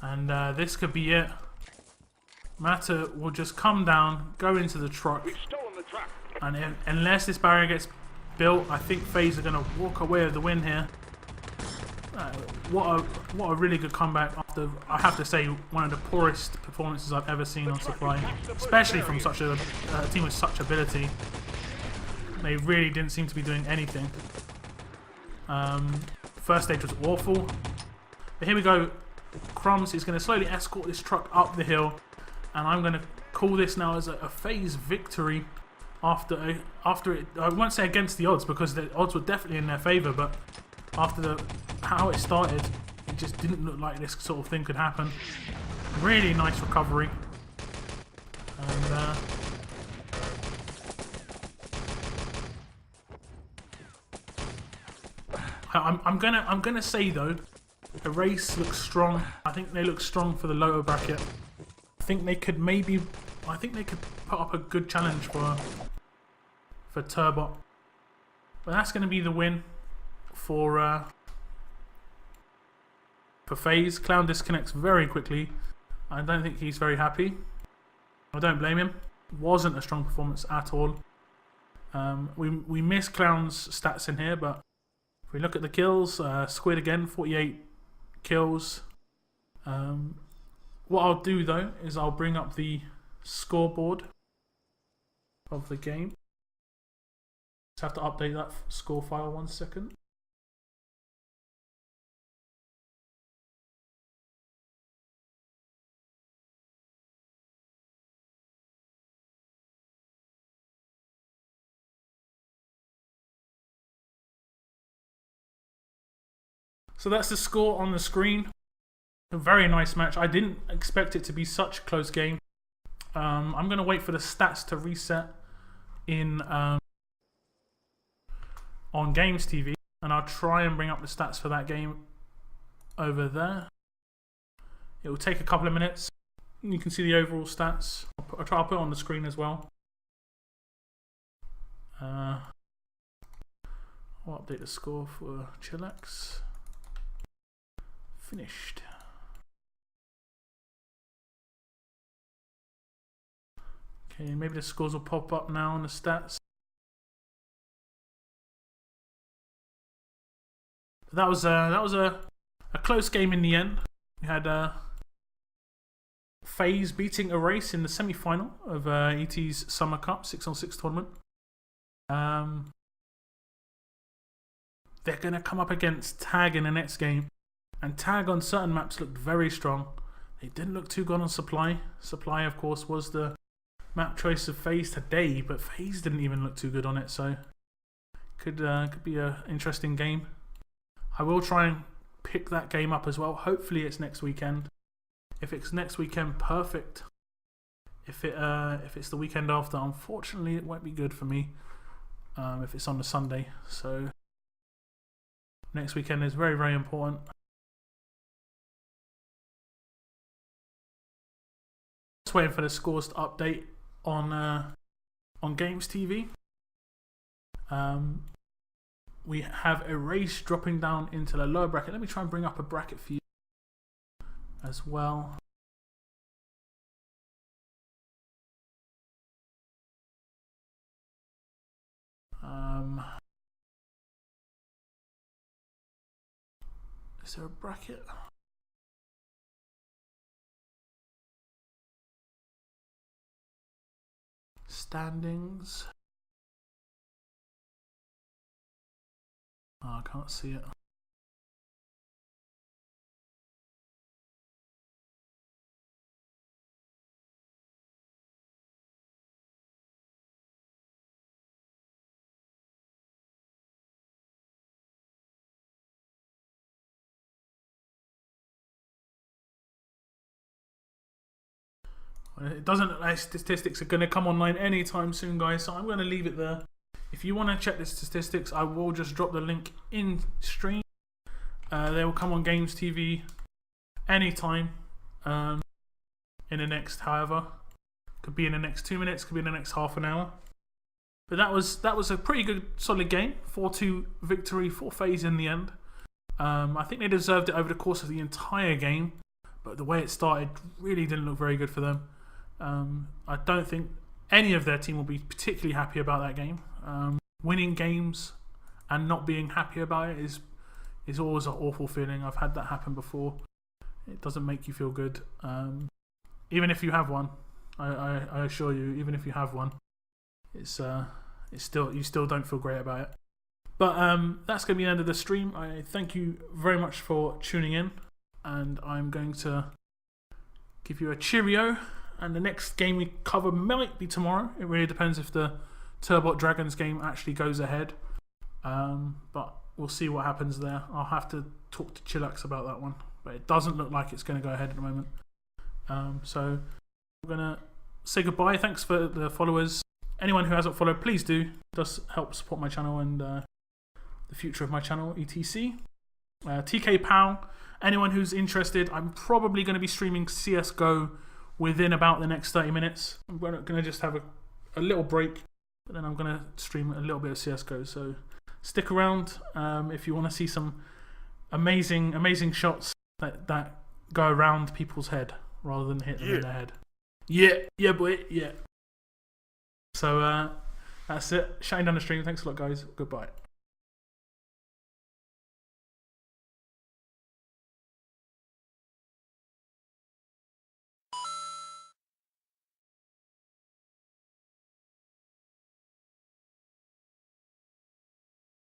And this could be it. Matter will just come down, go into the truck, and unless this barrier gets built, I think FaZe are going to walk away with the win here. What a really good comeback after, I have to say, one of the poorest performances I've ever seen on Supply, especially from such a team with such ability. They really didn't seem to be doing anything. First stage was awful, but here we go. Crumbs is going to slowly escort this truck up the hill. And I'm going to call this now as a FaZe victory after it. I won't say against the odds because the odds were definitely in their favour, but after how it started, it just didn't look like this sort of thing could happen. Really nice recovery. And I'm gonna say though, the race looks strong. I think they look strong for the lower bracket. I think they could put up a good challenge for Turbot. But that's going to be the win for FaZe. Clown disconnects very quickly. I don't think he's very happy. I don't blame him. Wasn't a strong performance at all. We miss Clown's stats in here, but if we look at the kills, Squid again, 48 kills. What I'll do though is I'll bring up the scoreboard of the game. Just have to update that score file 1 second. So that's the score on the screen. A very nice match. I didn't expect it to be such a close game. I'm going to wait for the stats to reset in on Games TV, and I'll try and bring up the stats for that game over there. It will take a couple of minutes. You can see the overall stats. I'll put it on the screen as well. I'll update the score for Chillax. Finished. Okay, maybe the scores will pop up now on the stats. That was a close game in the end. We had FaZe beating Erase in the semi-final of ET's Summer Cup 6-on-6 tournament. they're going to come up against Tag in the next game. And Tag on certain maps looked very strong. They didn't look too good on Supply. Supply, of course, was the map choice of FaZe today, but FaZe didn't even look too good on it, so could be an interesting game. I will try and pick that game up as well. Hopefully it's next weekend. If it's next weekend, perfect. If it's the weekend after, unfortunately, it won't be good for me. If it's on the Sunday, so next weekend is very, very important. Just waiting for the scores to update on Games TV. We have Erase dropping down into the lower bracket. Let me try and bring up a bracket for you as well. Is there a bracket? Standings. Oh, I can't see it. It doesn't look like statistics are going to come online anytime soon, guys, so I'm going to leave it there. If you want to check the statistics, I will just drop the link in stream. They will come on Games TV anytime in the next, however. Could be in the next 2 minutes, could be in the next half an hour. But that was a pretty good, solid game. 4-2 victory for FaZe in the end. I think they deserved it over the course of the entire game, but the way it started really didn't look very good for them. I don't think any of their team will be particularly happy about that game. Winning games and not being happy about it is always an awful feeling. I've had that happen before. It doesn't make you feel good. Even if you have won, I assure you, even if you have won, it's still, you still don't feel great about it. But that's going to be the end of the stream. I thank you very much for tuning in, and I'm going to give you a cheerio. And the next game we cover might be tomorrow. It really depends if the Turbot Dragons game actually goes ahead. But we'll see what happens there. I'll have to talk to Chillax about that one. But it doesn't look like it's going to go ahead at the moment. So we're going to say goodbye. Thanks for the followers. Anyone who hasn't followed, please do. It does help support my channel and the future of my channel, etc. TK Pow. Anyone who's interested, I'm probably going to be streaming CSGO within about the next 30 minutes. I'm going to just have a little break, but then I'm going to stream a little bit of CSGO. So stick around if you want to see some amazing shots that go around people's head rather than hit them in the head. Yeah, boy, yeah. So that's it. Shutting down the stream. Thanks a lot, guys. Goodbye.